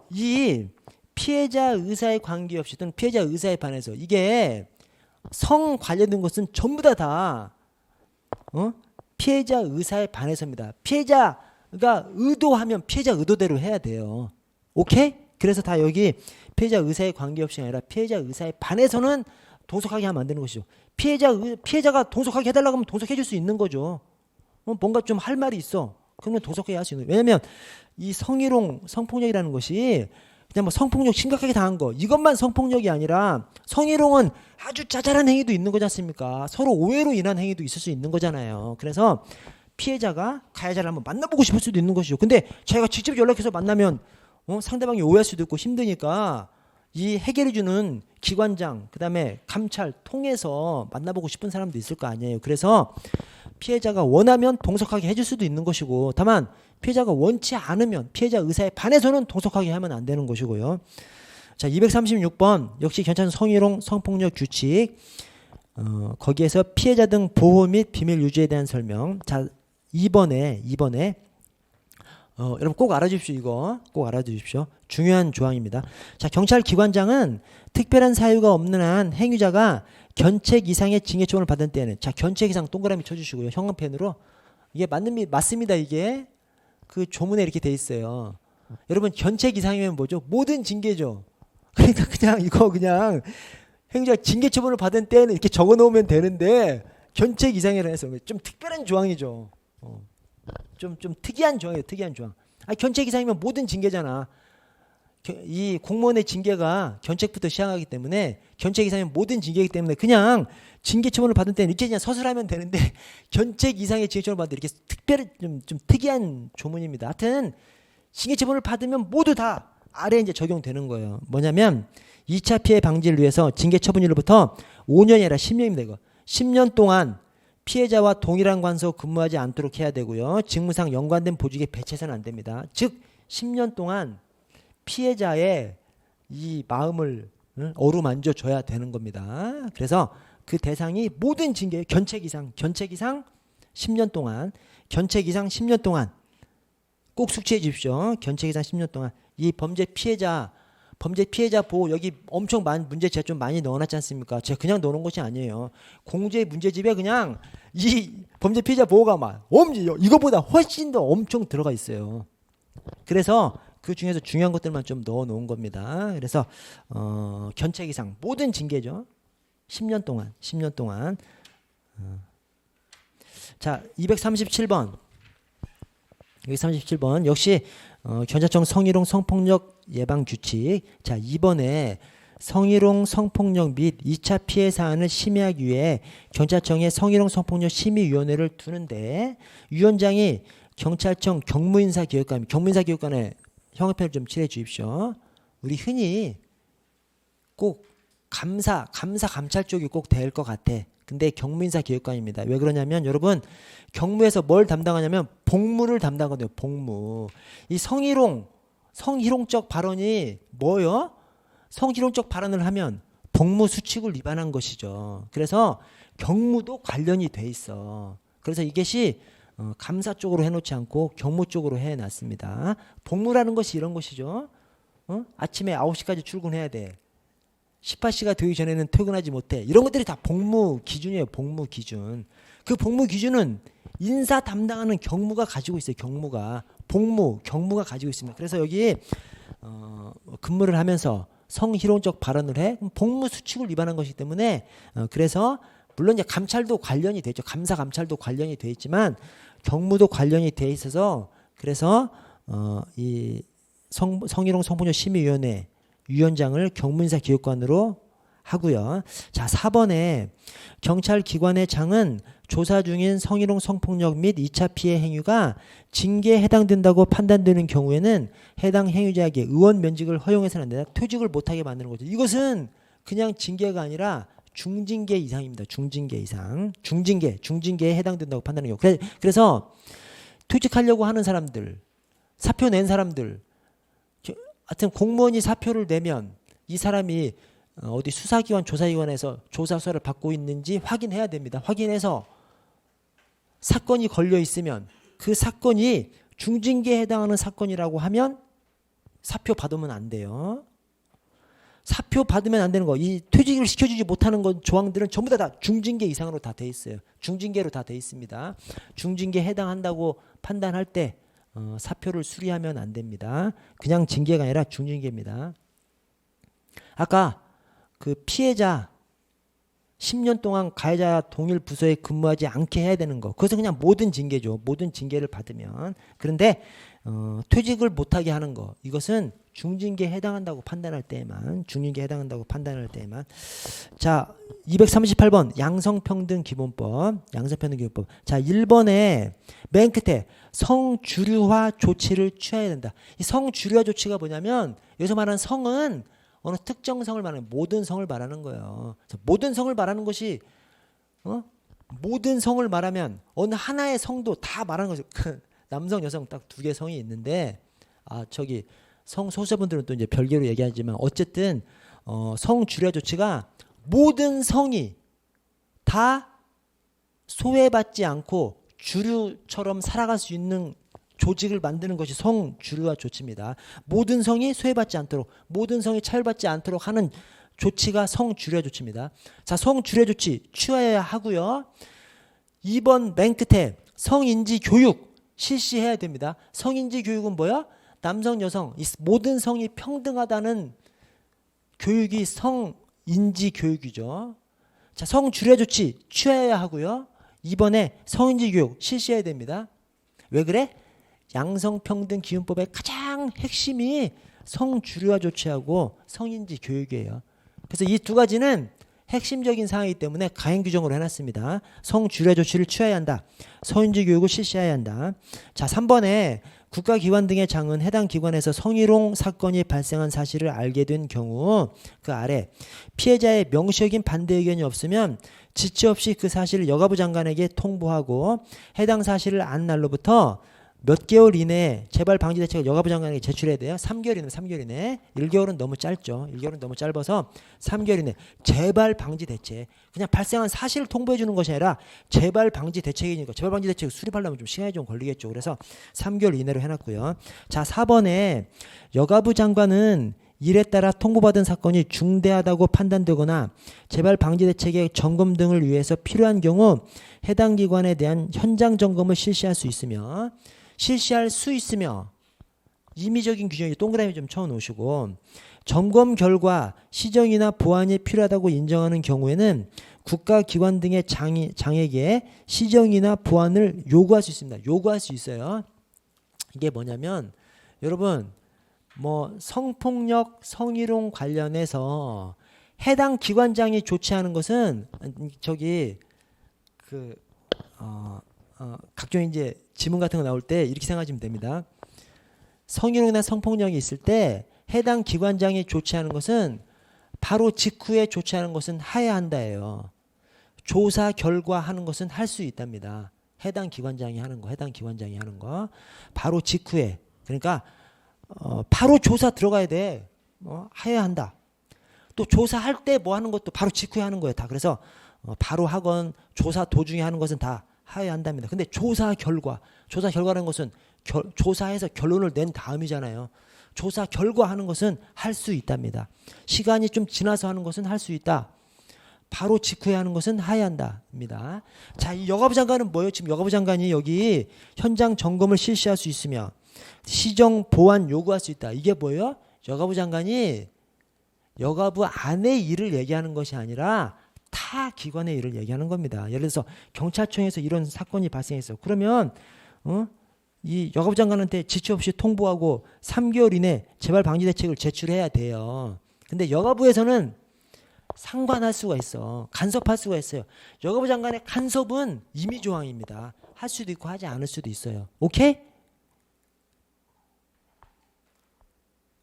이 피해자 의사에 관계없이 또는 피해자 의사에 반해서 이게 성 관련된 것은 전부 다 피해자 의사에 반해서입니다. 피해자가 의도하면 피해자 의도대로 해야 돼요. 오케이? 그래서 다 여기 피해자 의사에 관계없이 아니라 피해자 의사에 반해서는 동석하게 하면 안 되는 것이죠. 피해자가 동석하게 해달라고 하면 동석해 줄 수 있는 거죠. 뭔가 좀 할 말이 있어. 그러면 동석하게 할 수 있는 거예요. 왜냐하면 이 성희롱, 성폭력이라는 것이 그냥 뭐 성폭력 심각하게 당한 거 이것만 성폭력이 아니라 성희롱은 아주 짜잘한 행위도 있는 거지 않습니까? 서로 오해로 인한 행위도 있을 수 있는 거잖아요. 그래서 피해자가 가해자를 한번 만나보고 싶을 수도 있는 것이죠. 근데 자기가 직접 연락해서 만나면 상대방이 오해할 수도 있고 힘드니까 이 해결해주는 기관장 그다음에 감찰 통해서 만나보고 싶은 사람도 있을 거 아니에요. 그래서 피해자가 원하면 동석하게 해줄 수도 있는 것이고 다만 피해자가 원치 않으면 피해자 의사에 반해서는 동석하게 하면 안 되는 것이고요. 자, 236번 역시 경찰 성희롱 성폭력 규칙 거기에서 피해자 등 보호 및 비밀 유지에 대한 설명. 자, 2번에 여러분 꼭 알아주십시오. 이거 꼭 알아두십시오. 중요한 조항입니다. 자, 경찰 기관장은 특별한 사유가 없는 한 행위자가 견책 이상의 징계 처분을 받은 때에는 자, 견책 이상 동그라미 쳐주시고요. 형광펜으로 이게 맞습니다. 이게 그 조문에 이렇게 돼 있어요. 여러분 견책 이상이면 뭐죠? 모든 징계죠. 그러니까 그냥 이거 그냥 행위자가 징계 처분을 받은 때에는 이렇게 적어 놓으면 되는데 견책 이상이라 해서 좀 특별한 조항이죠. 좀 특이한 조항이에요. 특이한 조항. 견책 이상이면 모든 징계잖아. 이 공무원의 징계가 견책부터 시작하기 때문에 견책 이상이면 모든 징계이기 때문에 그냥 징계 처분을 받은 때는 이렇게 그냥 서술하면 되는데 견책 이상의 징계 처분을 받을 때 이렇게 특별히 좀 특이한 조문입니다. 하여튼 징계 처분을 받으면 모두 다 아래에 이제 적용되는 거예요. 뭐냐면 2차 피해 방지를 위해서 징계 처분일로부터 5년이 아니라 10년입니다. 이거 10년 동안 피해자와 동일한 관소 근무하지 않도록 해야 되고요. 직무상 연관된 보직에 배치해서는 안 됩니다. 즉 10년 동안 피해자의 이 마음을 어루만져 줘야 되는 겁니다. 그래서 그 대상이 모든 징계 견책 이상 10년 동안 견책 이상 10년 동안 꼭 숙지해 주십시오. 견책 이상 10년 동안 이 범죄 피해자 보호 여기 엄청 문제 제가 좀 많이 넣어놨지 않습니까? 제가 그냥 넣어놓은 것이 아니에요. 공제 문제집에 그냥 이 범죄 피해자 보호가 막 이거보다 훨씬 더 엄청 들어가 있어요. 그래서 그 중에서 중요한 것들만 좀 넣어놓은 겁니다. 그래서 견책 이상 모든 징계죠. 10년 동안. 자, 237번. 237번 역시 경찰청 성희롱 성폭력 예방 규칙. 자, 이번에 성희롱 성폭력 및 2차 피해 사안을 심의하기 위해 경찰청에 성희롱 성폭력 심의위원회를 두는데 위원장이 경찰청 경무인사기획관에 형평을 좀 칠해 주십시오. 우리 흔히 꼭 감찰 쪽이 꼭 될 것 같아. 근데 경무인사기획관입니다. 왜 그러냐면 여러분 경무에서 뭘 담당하냐면 복무를 담당하거든요. 복무. 이 성희롱적 발언이 뭐요? 성희롱적 발언을 하면 복무 수칙을 위반한 것이죠. 그래서 경무도 관련이 돼 있어. 그래서 이것이 감사 쪽으로 해놓지 않고 경무 쪽으로 해놨습니다. 복무라는 것이 이런 것이죠. 아침에 9시까지 출근해야 돼. 18시가 되기 전에는 퇴근하지 못해. 이런 것들이 다 복무 기준이에요. 복무 기준. 그 복무 기준은 인사 담당하는 경무가 가지고 있어요. 경무가. 복무, 경무가 가지고 있습니다. 그래서 여기 근무를 하면서 성희롱적 발언을 해. 복무 수칙을 위반한 것이기 때문에 그래서 물론 이제 감찰도 관련이 돼 있죠. 감사 감찰도 관련이 돼 있지만 경무도 관련이 돼 있어서 그래서 이 성희롱 성폭력 심의위원회 위원장을 경무인사 기획관으로 하고요. 자, 4번에 경찰기관의 장은 조사 중인 성희롱 성폭력 및 2차 피해 행위가 징계에 해당된다고 판단되는 경우에는 해당 행위자에게 의원 면직을 허용해서는 안 된다. 퇴직을 못하게 만드는 거죠. 이것은 그냥 징계가 아니라 중징계 이상입니다. 중징계 이상. 중징계에 해당된다고 판단하는 경우. 그래서 퇴직하려고 하는 사람들, 사표 낸 사람들, 하여튼 공무원이 사표를 내면 이 사람이 어디 수사기관 조사기관에서 조사서를 받고 있는지 확인해야 됩니다. 확인해서 사건이 걸려 있으면 그 사건이 중징계에 해당하는 사건이라고 하면 사표 받으면 안 돼요. 사표 받으면 안 되는 거, 이 퇴직을 시켜주지 못하는 건 조항들은 전부 다 중징계 이상으로 다 돼 있어요. 중징계로 다 돼 있습니다. 중징계에 해당한다고 판단할 때 사표를 수리하면 안 됩니다. 그냥 징계가 아니라 중징계입니다. 아까 그 피해자 10년 동안 가해자 동일 부서에 근무하지 않게 해야 되는 거. 그것은 그냥 모든 징계죠. 모든 징계를 받으면. 그런데 퇴직을 못하게 하는 거. 이것은 중징계에 해당한다고 판단할 때에만. 중징계에 해당한다고 판단할 때에만. 자, 238번 양성평등기본법. 양성평등기본법. 자, 1번에 맨 끝에 성주류화 조치를 취해야 된다. 이 성주류화 조치가 뭐냐면 여기서 말하는 성은 어느 특정 성을 말하는 모든 성을 말하는 거예요. 모든 성을 말하는 것이 모든 성을 말하면 어느 하나의 성도 다 말하는 거죠. 남성, 여성 딱 두 개 성이 있는데 저기 성소수자분들은 또 이제 별개로 얘기하지만 어쨌든 성주류화 조치가 모든 성이 다 소외받지 않고 주류처럼 살아갈 수 있는 조직을 만드는 것이 성주류화 조치입니다. 모든 성이 소외받지 않도록, 모든 성이 차별받지 않도록 하는 조치가 성주류화 조치입니다. 자, 성주류화 조치 취하여야 하고요. 2번 맨 끝에 성인지 교육 실시해야 됩니다. 성인지 교육은 뭐야? 남성, 여성, 이 모든 성이 평등하다는 교육이 성인지 교육이죠. 자, 성주류화 조치 취하여야 하고요. 2번에 성인지 교육 실시해야 됩니다. 왜 그래? 양성평등기준법의 가장 핵심이 성주류화 조치하고 성인지 교육이에요. 그래서 이 두 가지는 핵심적인 사항이기 때문에 가행 규정으로 해놨습니다. 성주류화 조치를 취해야 한다. 성인지 교육을 실시해야 한다. 자, 3번에 국가기관 등의 장은 해당 기관에서 성희롱 사건이 발생한 사실을 알게 된 경우 그 아래 피해자의 명시적인 반대 의견이 없으면 지체 없이 그 사실을 여가부 장관에게 통보하고 해당 사실을 안 날로부터 몇 개월 이내에 재발 방지 대책을 여가부 장관에게 제출해야 돼요. 3개월 이내, 3개월 이내. 1개월은 너무 짧죠. 1개월은 너무 짧아서 3개월 이내. 재발 방지 대책. 그냥 발생한 사실을 통보해 주는 것이 아니라 재발 방지 대책이니까 재발 방지 대책을 수립하려면 좀 시간이 좀 걸리겠죠. 그래서 3개월 이내로 해놨고요. 자, 4번에 여가부 장관은 이에 따라 통보받은 사건이 중대하다고 판단되거나 재발 방지 대책의 점검 등을 위해서 필요한 경우 해당 기관에 대한 현장 점검을 실시할 수 있으며 임의적인 규정이 동그라미 좀 쳐 놓으시고 점검 결과 시정이나 보완이 필요하다고 인정하는 경우에는 국가기관 등의 장에게 시정이나 보완을 요구할 수 있습니다. 요구할 수 있어요. 이게 뭐냐면 여러분 뭐 성폭력, 성희롱 관련해서 해당 기관장이 조치하는 것은 저기 각종 이제 지문 같은 거 나올 때 이렇게 생각하시면 됩니다. 성희롱이나 성폭력이 있을 때 해당 기관장이 조치하는 것은 바로 직후에 조치하는 것은 하야 한다예요. 조사 결과 하는 것은 할 수 있답니다. 해당 기관장이 하는 거 바로 직후에. 그러니까 바로 조사 들어가야 돼. 해야 한다. 또 조사할 때 뭐 하는 것도 바로 직후에 하는 거예요. 다. 그래서 바로 하건 조사 도중에 하는 것은 다 하여야 한답니다. 근데 조사 결과라는 것은 조사해서 결론을 낸 다음이잖아요. 조사 결과 하는 것은 할 수 있답니다. 시간이 좀 지나서 하는 것은 할 수 있다. 바로 직후에 하는 것은 하여야 한답니다. 자, 이 여가부 장관은 뭐예요? 지금 여가부 장관이 여기 현장 점검을 실시할 수 있으며 시정 보완 요구할 수 있다. 이게 뭐예요? 여가부 장관이 여가부 안의 일을 얘기하는 것이 아니라 타 기관의 일을 얘기하는 겁니다. 예를 들어서 경찰청에서 이런 사건이 발생했어. 그러면 이 여가부 장관한테 지체 없이 통보하고 3개월 이내 재발 방지 대책을 제출해야 돼요. 근데 여가부에서는 상관할 수가 있어. 간섭할 수가 있어요. 여가부 장관의 간섭은 임의조항입니다. 할 수도 있고 하지 않을 수도 있어요. 오케이?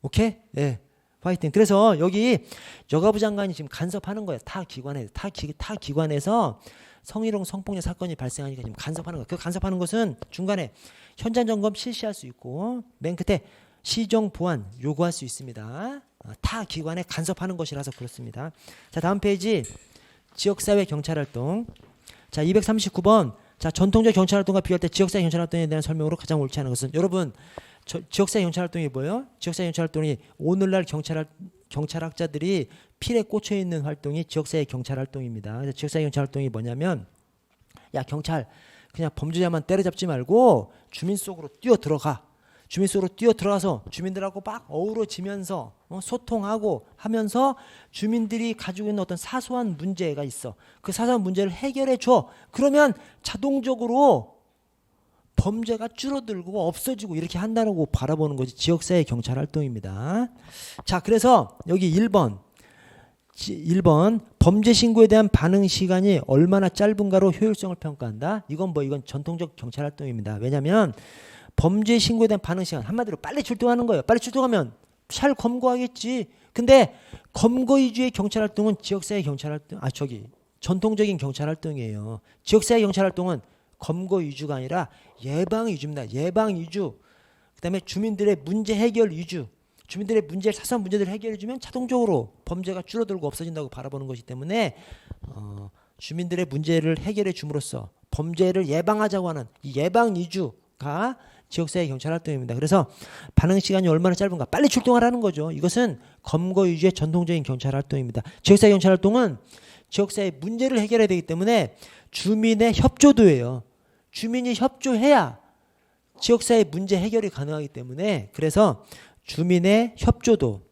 오케이? 네. 화이팅. 그래서 여기 여가부 장관이 지금 간섭하는 거예요. 타 기관에서 성희롱 성폭력 사건이 발생하니까 지금 간섭하는 거예요. 그 간섭하는 것은 중간에 현장 점검 실시할 수 있고 맨 끝에 시정 보완 요구할 수 있습니다. 타 기관에 간섭하는 것이라서 그렇습니다. 자, 다음 페이지 지역사회 경찰활동. 자, 239번. 자, 전통적 경찰활동과 비교할 때 지역사회 경찰활동에 대한 설명으로 가장 옳지 않은 것은 여러분 지역사회 경찰활동이 뭐예요? 지역사회 경찰활동이 오늘날 경찰학자들이 필에 꽂혀 있는 활동이 지역사회 경찰활동입니다. 그래서 지역사회 경찰활동이 뭐냐면 야 경찰 그냥 범죄자만 때려잡지 말고 주민 속으로 뛰어들어가. 주민 속으로 뛰어들어가서 주민들하고 막 어우러지면서 소통하고 하면서 주민들이 가지고 있는 어떤 사소한 문제가 있어. 그 사소한 문제를 해결해 줘. 그러면 자동적으로 범죄가 줄어들고 없어지고 이렇게 한다고 바라보는 것이 지역사회 경찰활동입니다. 자, 그래서 여기 1번 범죄 신고에 대한 반응 시간이 얼마나 짧은가로 효율성을 평가한다. 이건 전통적 경찰활동입니다. 왜냐하면 범죄 신고에 대한 반응 시간 한마디로 빨리 출동하는 거예요. 빨리 출동하면 잘 검거하겠지. 근데 검거 위주의 경찰활동은 지역사회 경찰활동 전통적인 경찰활동이에요. 지역사회 경찰활동은 검거 위주가 아니라 예방 위주입니다. 예방 위주. 그다음에 주민들의 문제 해결 위주. 주민들의 사소한 문제들을 해결해주면 자동적으로 범죄가 줄어들고 없어진다고 바라보는 것이기 때문에 주민들의 문제를 해결해 줌으로써 범죄를 예방하자고 하는 이 예방 위주가 지역사회 경찰활동입니다. 그래서 반응 시간이 얼마나 짧은가 빨리 출동하라는 거죠. 이것은 검거 위주의 전통적인 경찰활동입니다. 지역사회 경찰활동은 지역사회 문제를 해결해야 되기 때문에 주민의 협조도예요. 주민이 협조해야 지역사회 문제 해결이 가능하기 때문에 그래서 주민의 협조도,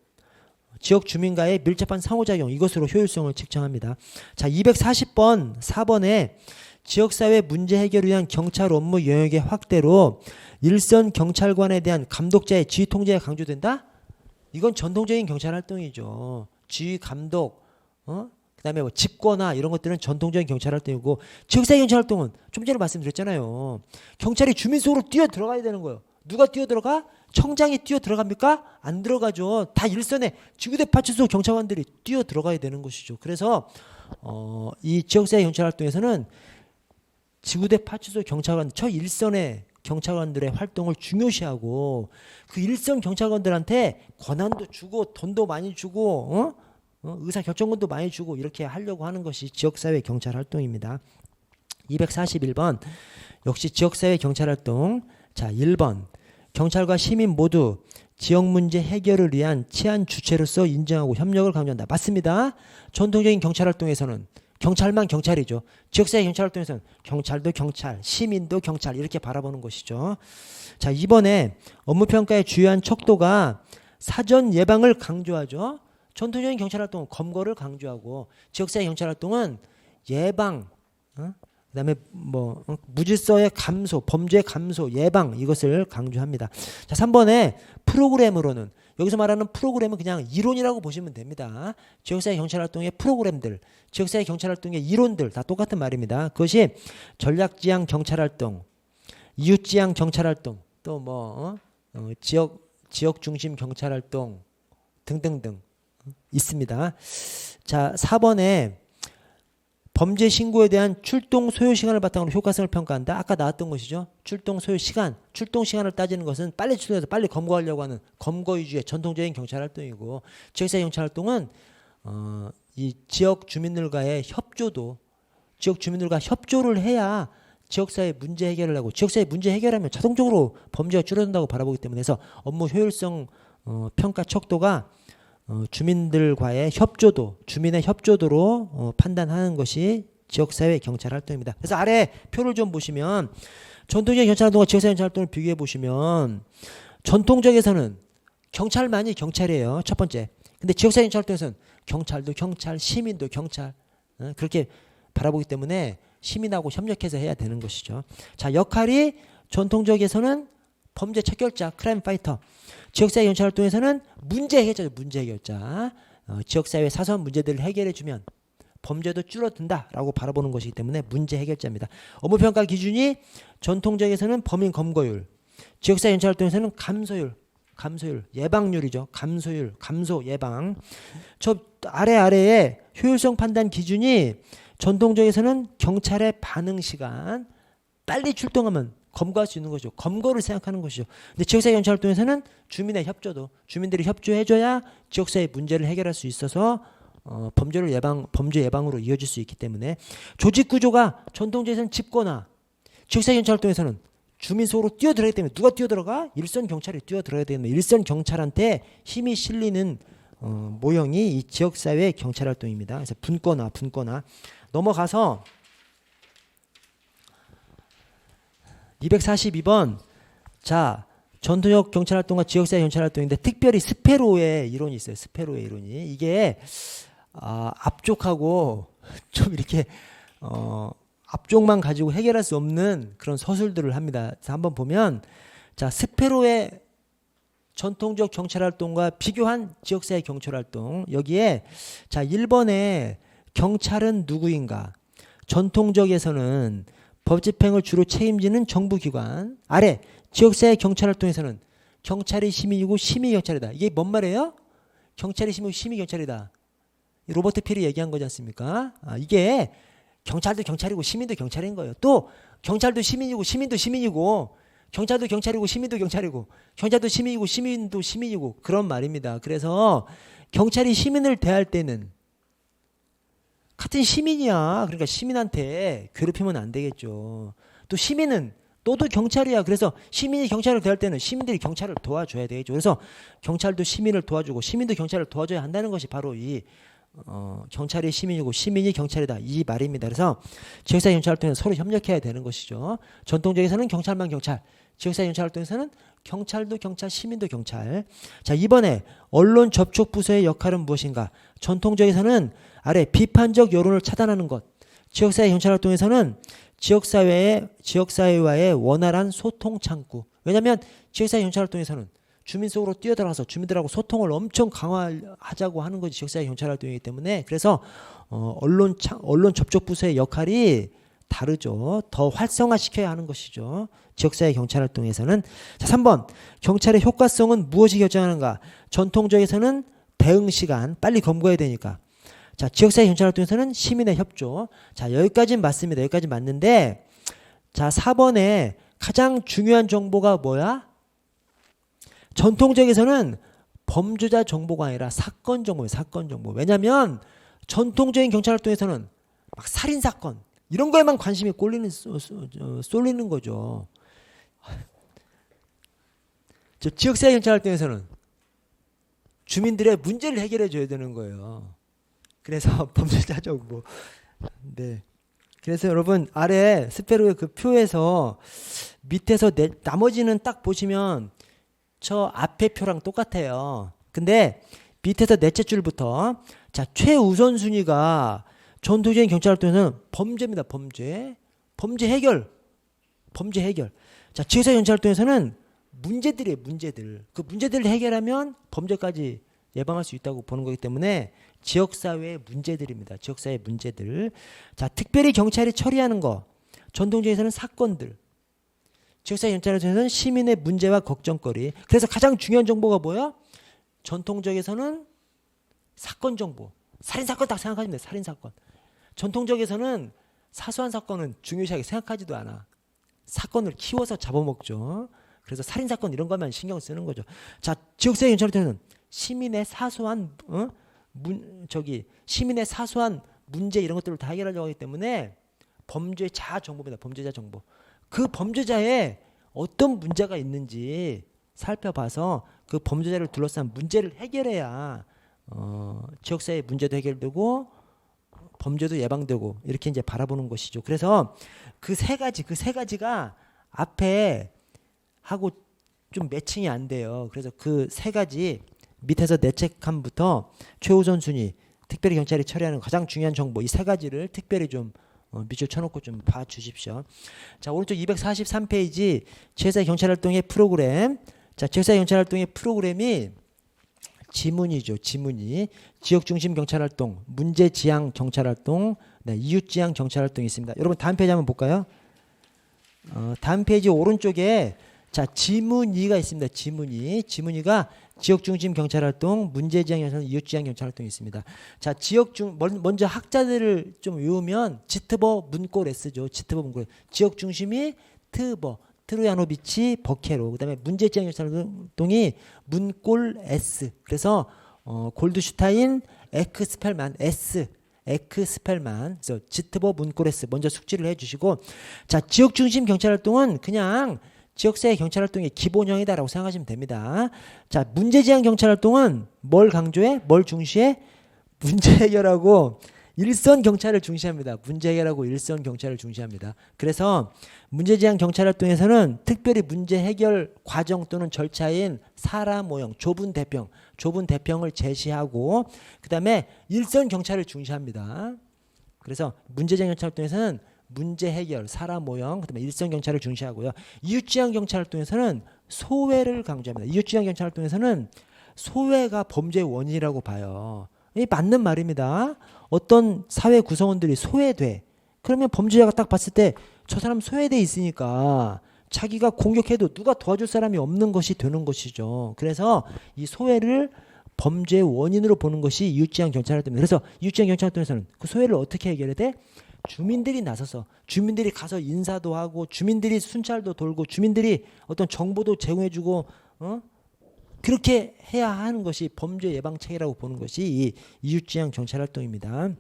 지역 주민과의 밀접한 상호작용 이것으로 효율성을 측정합니다. 자, 240번 4번에 지역사회 문제 해결을 위한 경찰 업무 영역의 확대로 일선 경찰관에 대한 감독자의 지휘 통제가 강조된다? 이건 전통적인 경찰활동이죠. 지휘 감독, 그다음에 뭐 집권화 이런 것들은 전통적인 경찰활동이고 지역사회 경찰활동은 좀 전에 말씀드렸잖아요. 경찰이 주민 속으로 뛰어 들어가야 되는 거예요. 누가 뛰어 들어가? 청장이 뛰어 들어갑니까? 안 들어가죠. 다 일선에 지구대 파출소 경찰관들이 뛰어 들어가야 되는 것이죠. 그래서 이 지역사회 경찰활동에서는 지구대 파출소 경찰관 저 일선의 경찰관들의 활동을 중요시하고 그 일선 경찰관들한테 권한도 주고 돈도 많이 주고 의사결정권도 많이 주고 이렇게 하려고 하는 것이 지역사회 경찰활동입니다. 241번 역시 지역사회 경찰활동. 자, 1번 경찰과 시민 모두 지역 문제 해결을 위한 치안 주체로서 인정하고 협력을 강조한다. 맞습니다. 전통적인 경찰활동에서는 경찰만 경찰이죠. 지역사회 경찰활동에서는 경찰도 경찰, 시민도 경찰 이렇게 바라보는 것이죠. 자, 이번에 업무평가의 주요한 척도가 사전 예방을 강조하죠. 전통적인 경찰활동은 검거를 강조하고 지역사회 경찰활동은 예방, 그다음에 무질서의 감소, 범죄 감소, 예방 이것을 강조합니다. 자, 3번에 프로그램으로는 여기서 말하는 프로그램은 그냥 이론이라고 보시면 됩니다. 지역사회 경찰활동의 프로그램들, 지역사회 경찰활동의 이론들 다 똑같은 말입니다. 그것이 전략지향 경찰활동, 이웃지향 경찰활동, 또 지역 중심 경찰활동 등등등 있습니다. 자, 4번에 범죄 신고에 대한 출동 소요 시간을 바탕으로 효과성을 평가한다. 아까 나왔던 것이죠. 출동 소요 시간, 출동 시간을 따지는 것은 빨리 출동해서 빨리 검거하려고 하는 검거 위주의 전통적인 경찰활동이고 지역사회 경찰활동은 이 지역 주민들과의 협조도 지역 주민들과 협조를 해야 지역사회 문제 해결을 하고 지역사회 문제 해결하면 자동적으로 범죄가 줄어든다고 바라보기 때문에 해서 업무 효율성 평가 척도가 주민들과의 협조도, 주민의 협조도로 판단하는 것이 지역사회 경찰 활동입니다. 그래서 아래 표를 좀 보시면 전통적인 경찰 활동과 지역사회 경찰 활동을 비교해 보시면 전통적에서는 경찰만이 경찰이에요. 첫 번째. 근데 지역사회 경찰 활동에서는 경찰도 경찰, 시민도 경찰 그렇게 바라보기 때문에 시민하고 협력해서 해야 되는 것이죠. 자, 역할이 전통적에서는 범죄 척결자, 크라임 파이터. 지역사회 경찰 활동에서는 문제 해결자죠. 문제 해결자. 지역사회 사소한 문제들을 해결해주면 범죄도 줄어든다라고 바라보는 것이기 때문에 문제 해결자입니다. 업무평가 기준이 전통적에서는 범인 검거율, 지역사회 경찰 활동에서는 감소율, 예방률이죠. 감소, 예방. 저 아래에 효율성 판단 기준이 전통적에서는 경찰의 반응 시간, 빨리 출동하면 검거할 수 있는 거죠. 검거를 생각하는 것이죠. 근데 지역사회 경찰 활동에서는 주민의 협조도, 주민들이 협조해줘야 지역사회 문제를 해결할 수 있어서 범죄 예방으로 이어질 수 있기 때문에 조직 구조가 전통적에서는 집권화, 지역사회 경찰 활동에서는 주민 속으로 뛰어들어가기 때문에 누가 뛰어들어가? 일선 경찰이 뛰어들어야 되는 일선 경찰한테 힘이 실리는 모형이 이 지역사회 경찰 활동입니다. 그래서 분권화 넘어가서 242번 자 전통적 경찰 활동과 지역사회 경찰 활동인데 특별히 스페로의 이론이 있어요. 스페로의 이론이 이게 앞쪽하고 좀 이렇게 앞쪽만 가지고 해결할 수 없는 그런 서술들을 합니다. 그래서 한번 보면 자 스페로의 전통적 경찰 활동과 비교한 지역사회 경찰 활동 여기에 자 1번에 경찰은 누구인가? 전통적에서는 법 집행을 주로 책임지는 정부기관. 아래 지역사회 경찰 활동에서는 경찰이 시민이고 시민이 경찰이다. 이게 뭔 말이에요? 경찰이 시민이고 시민이 경찰이다. 로버트 필이 얘기한 거지 않습니까? 이게 경찰도 경찰이고 시민도 경찰인 거예요. 또 경찰도 시민이고 시민도 시민이고 경찰도 경찰이고 시민도 경찰이고 경찰도 시민이고 시민도 시민이고 그런 말입니다. 그래서 경찰이 시민을 대할 때는 같은 시민이야. 그러니까 시민한테 괴롭히면 안 되겠죠. 또 시민은 너도 경찰이야. 그래서 시민이 경찰을 대할 때는 시민들이 경찰을 도와줘야 되겠죠. 그래서 경찰도 시민을 도와주고 시민도 경찰을 도와줘야 한다는 것이 바로 이 경찰이 시민이고 시민이 경찰이다. 이 말입니다. 그래서 지역사회 경찰 활동에는 서로 협력해야 되는 것이죠. 전통적에서는 경찰만 경찰, 지역사회 경찰 활동에서는 경찰도 경찰, 시민도 경찰. 자, 이번에 언론 접촉 부서의 역할은 무엇인가? 전통적에서는 아래 비판적 여론을 차단하는 것. 지역사회 경찰 활동에서는 지역사회와의 원활한 소통 창구. 왜냐하면 지역사회 경찰 활동에서는 주민 속으로 뛰어들어가서 주민들하고 소통을 엄청 강화하자고 하는 것이 지역사회 경찰 활동이기 때문에 그래서 언론 접촉 부서의 역할이 다르죠. 더 활성화시켜야 하는 것이죠. 지역사회 경찰 활동에서는. 자, 3번 경찰의 효과성은 무엇이 결정하는가? 전통적에서는 대응 시간 빨리 검거해야 되니까. 자, 지역사회 경찰 활동에서는 시민의 협조. 자, 여기까지는 맞습니다. 여기까지 맞는데 자 4번에 가장 중요한 정보가 뭐야? 전통적에서는 범죄자 정보가 아니라 사건 정보예요. 사건 정보. 왜냐하면 전통적인 경찰 활동에서는 막 살인 사건 이런 거에만 관심이 쏠리는 거죠. 저 지역사회 경찰 활동에서는 주민들의 문제를 해결해 줘야 되는 거예요. 그래서 범죄자 정보. 네. 그래서 여러분 아래 스페로의 그 표에서 밑에서 나머지는 딱 보시면 저 앞에 표랑 똑같아요. 근데 밑에서 넷째 줄부터 자 최우선순위가 전통적인 경찰 활동에서는 범죄입니다. 범죄 해결. 자 지역사회 경찰 활동에서는 문제들이에요. 문제들. 그 문제들을 해결하면 범죄까지 예방할 수 있다고 보는 거기 때문에 지역사회의 문제들입니다. 지역사회 문제들. 자 특별히 경찰이 처리하는 거. 전통적에서는 사건들. 지역사회 경찰에서는 시민의 문제와 걱정거리. 그래서 가장 중요한 정보가 뭐야? 전통적에서는 사건 정보. 살인사건 딱 생각하시면 돼요. 살인사건. 전통적에서는 사소한 사건은 중요시하게 생각하지도 않아. 사건을 키워서 잡아먹죠. 그래서 살인사건 이런 것만 신경 쓰는 거죠. 자, 지역사회 경찰에서는 시민의 사소한 시민의 사소한 문제 이런 것들을 다 해결하려고 하기 때문에 범죄자 정보입니다. 범죄자 정보. 그 범죄자의 어떤 문제가 있는지 살펴봐서 그 범죄자를 둘러싼 문제를 해결해야 지역사회 문제도 해결되고 범죄도 예방되고 이렇게 이제 바라보는 것이죠. 그래서 그 세 가지가 앞에 하고 좀 매칭이 안 돼요. 그래서 그 세 가지 밑에서 내책함부터 최우선 순위, 특별히 경찰이 처리하는 가장 중요한 정보 이 세 가지를 특별히 좀 밑줄 쳐놓고 좀 봐주십시오. 자, 오른쪽 243페이지 지역사회 경찰활동의 프로그램. 자, 지역사회 경찰활동의 프로그램이 지문이죠. 지문이 지역중심 경찰활동, 문제지향 경찰활동, 네, 이웃지향 경찰활동이 있습니다. 여러분 다음 페이지 한번 볼까요? 다음 페이지 오른쪽에 자 지문이가 있습니다. 지문이가 지역중심 경찰활동, 문제지향 경찰활동, 이웃지향 경찰활동이 있습니다. 자 먼저 학자들을 좀 외우면 지트버 문골 S죠. 지트버 문골 지역중심이 트로야노비치 버케로 그다음에 문제지향 경찰활동이 문골 S. 그래서 골드슈타인 엑스펠만 S. 엑스펠만. 그래서 지트버 문골 S 먼저 숙지를 해주시고 자 지역중심 경찰활동은 그냥 지역사회 경찰활동의 기본형이다라고 생각하시면 됩니다. 자 문제지향 경찰활동은 뭘 강조해? 뭘 중시해? 문제 해결하고 일선 경찰을 중시합니다. 문제 해결하고 일선 경찰을 중시합니다. 그래서 문제지향 경찰활동에서는 특별히 문제 해결 과정 또는 절차인 사람 모형, 좁은 대평을 제시하고 그 다음에 일선 경찰을 중시합니다. 그래서 문제지향 경찰활동에서는 문제 해결, 사람 모형, 그다음에 일선 경찰을 중시하고요. 이웃지향 경찰활동에서는 소외를 강조합니다. 이웃지향 경찰활동에서는 소외가 범죄의 원인이라고 봐요. 이 맞는 말입니다. 어떤 사회 구성원들이 소외돼. 그러면 범죄자가 딱 봤을 때 저 사람 소외돼 있으니까 자기가 공격해도 누가 도와줄 사람이 없는 것이 되는 것이죠. 그래서 이 소외를 범죄의 원인으로 보는 것이 이웃지향 경찰활동입니다. 그래서 이웃지향 경찰활동에서는 그 소외를 어떻게 해결해야 돼? 주민들이 나서서 주민들이 가서 인사도 하고 주민들이 순찰도 돌고 주민들이 어떤 정보도 제공해주고 그렇게 해야 하는 것이 범죄 예방책이라고 보는 것이 이 이웃지향 경찰활동입니다.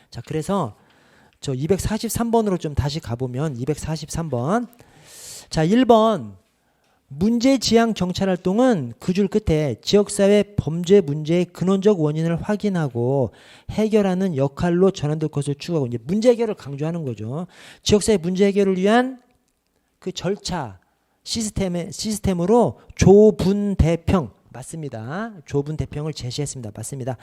자 그래서 저 243번으로 좀 다시 가보면 243번 자 1번 문제지향 경찰활동은 그 줄 끝에 지역사회 범죄 문제의 근원적 원인을 확인하고 해결하는 역할로 전환될 것을 추구하고 이제 문제 해결을 강조하는 거죠. 지역사회 문제 해결을 위한 그 절차 시스템으로 좁은 대평 맞습니다. 좁은 대평을 제시했습니다. 맞습니다.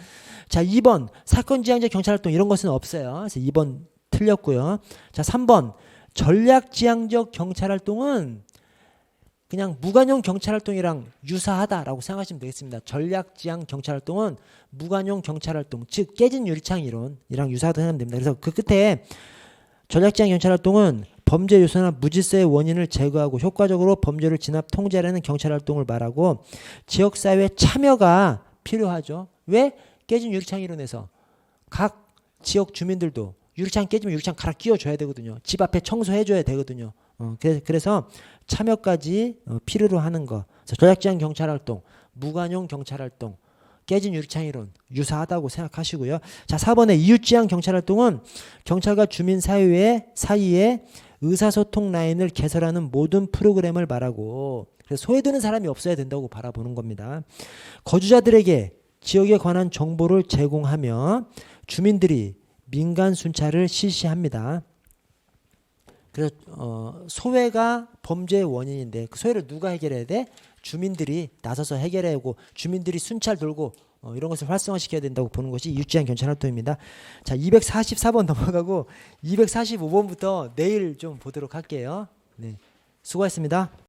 자 2번 사건지향적 경찰활동 이런 것은 없어요. 그래서 2번 틀렸고요. 자 3번 전략지향적 경찰활동은 그냥 무관용 경찰활동이랑 유사하다라고 생각하시면 되겠습니다. 전략지향 경찰활동은 무관용 경찰활동 즉 깨진 유리창 이론이랑 유사하다고 생각하면 됩니다. 그래서 그 끝에 전략지향 경찰활동은 범죄 요소나 무질서의 원인을 제거하고 효과적으로 범죄를 진압 통제하려는 경찰활동을 말하고 지역사회 참여가 필요하죠. 왜? 깨진 유리창 이론에서 각 지역 주민들도 유리창 깨지면 유리창 갈아 끼워줘야 되거든요. 집 앞에 청소해줘야 되거든요. 그래서 참여까지 필요로 하는 거. 그래서 전략지향 경찰활동, 무관용 경찰활동, 깨진 유리창 이론 유사하다고 생각하시고요. 자 4번에 이웃지향 경찰활동은 경찰과 주민 사이에 의사소통 라인을 개설하는 모든 프로그램을 말하고 그래서 소외되는 사람이 없어야 된다고 바라보는 겁니다. 거주자들에게 지역에 관한 정보를 제공하며 주민들이 민간 순찰을 실시합니다. 그래서 소외가 범죄의 원인인데 그 소외를 누가 해결해야 돼? 주민들이 나서서 해결해야 하고 주민들이 순찰 돌고 이런 것을 활성화시켜야 된다고 보는 것이 이웃지향 경찰활동입니다. 자 244번 넘어가고 245번부터 내일 좀 보도록 할게요. 네, 수고하셨습니다.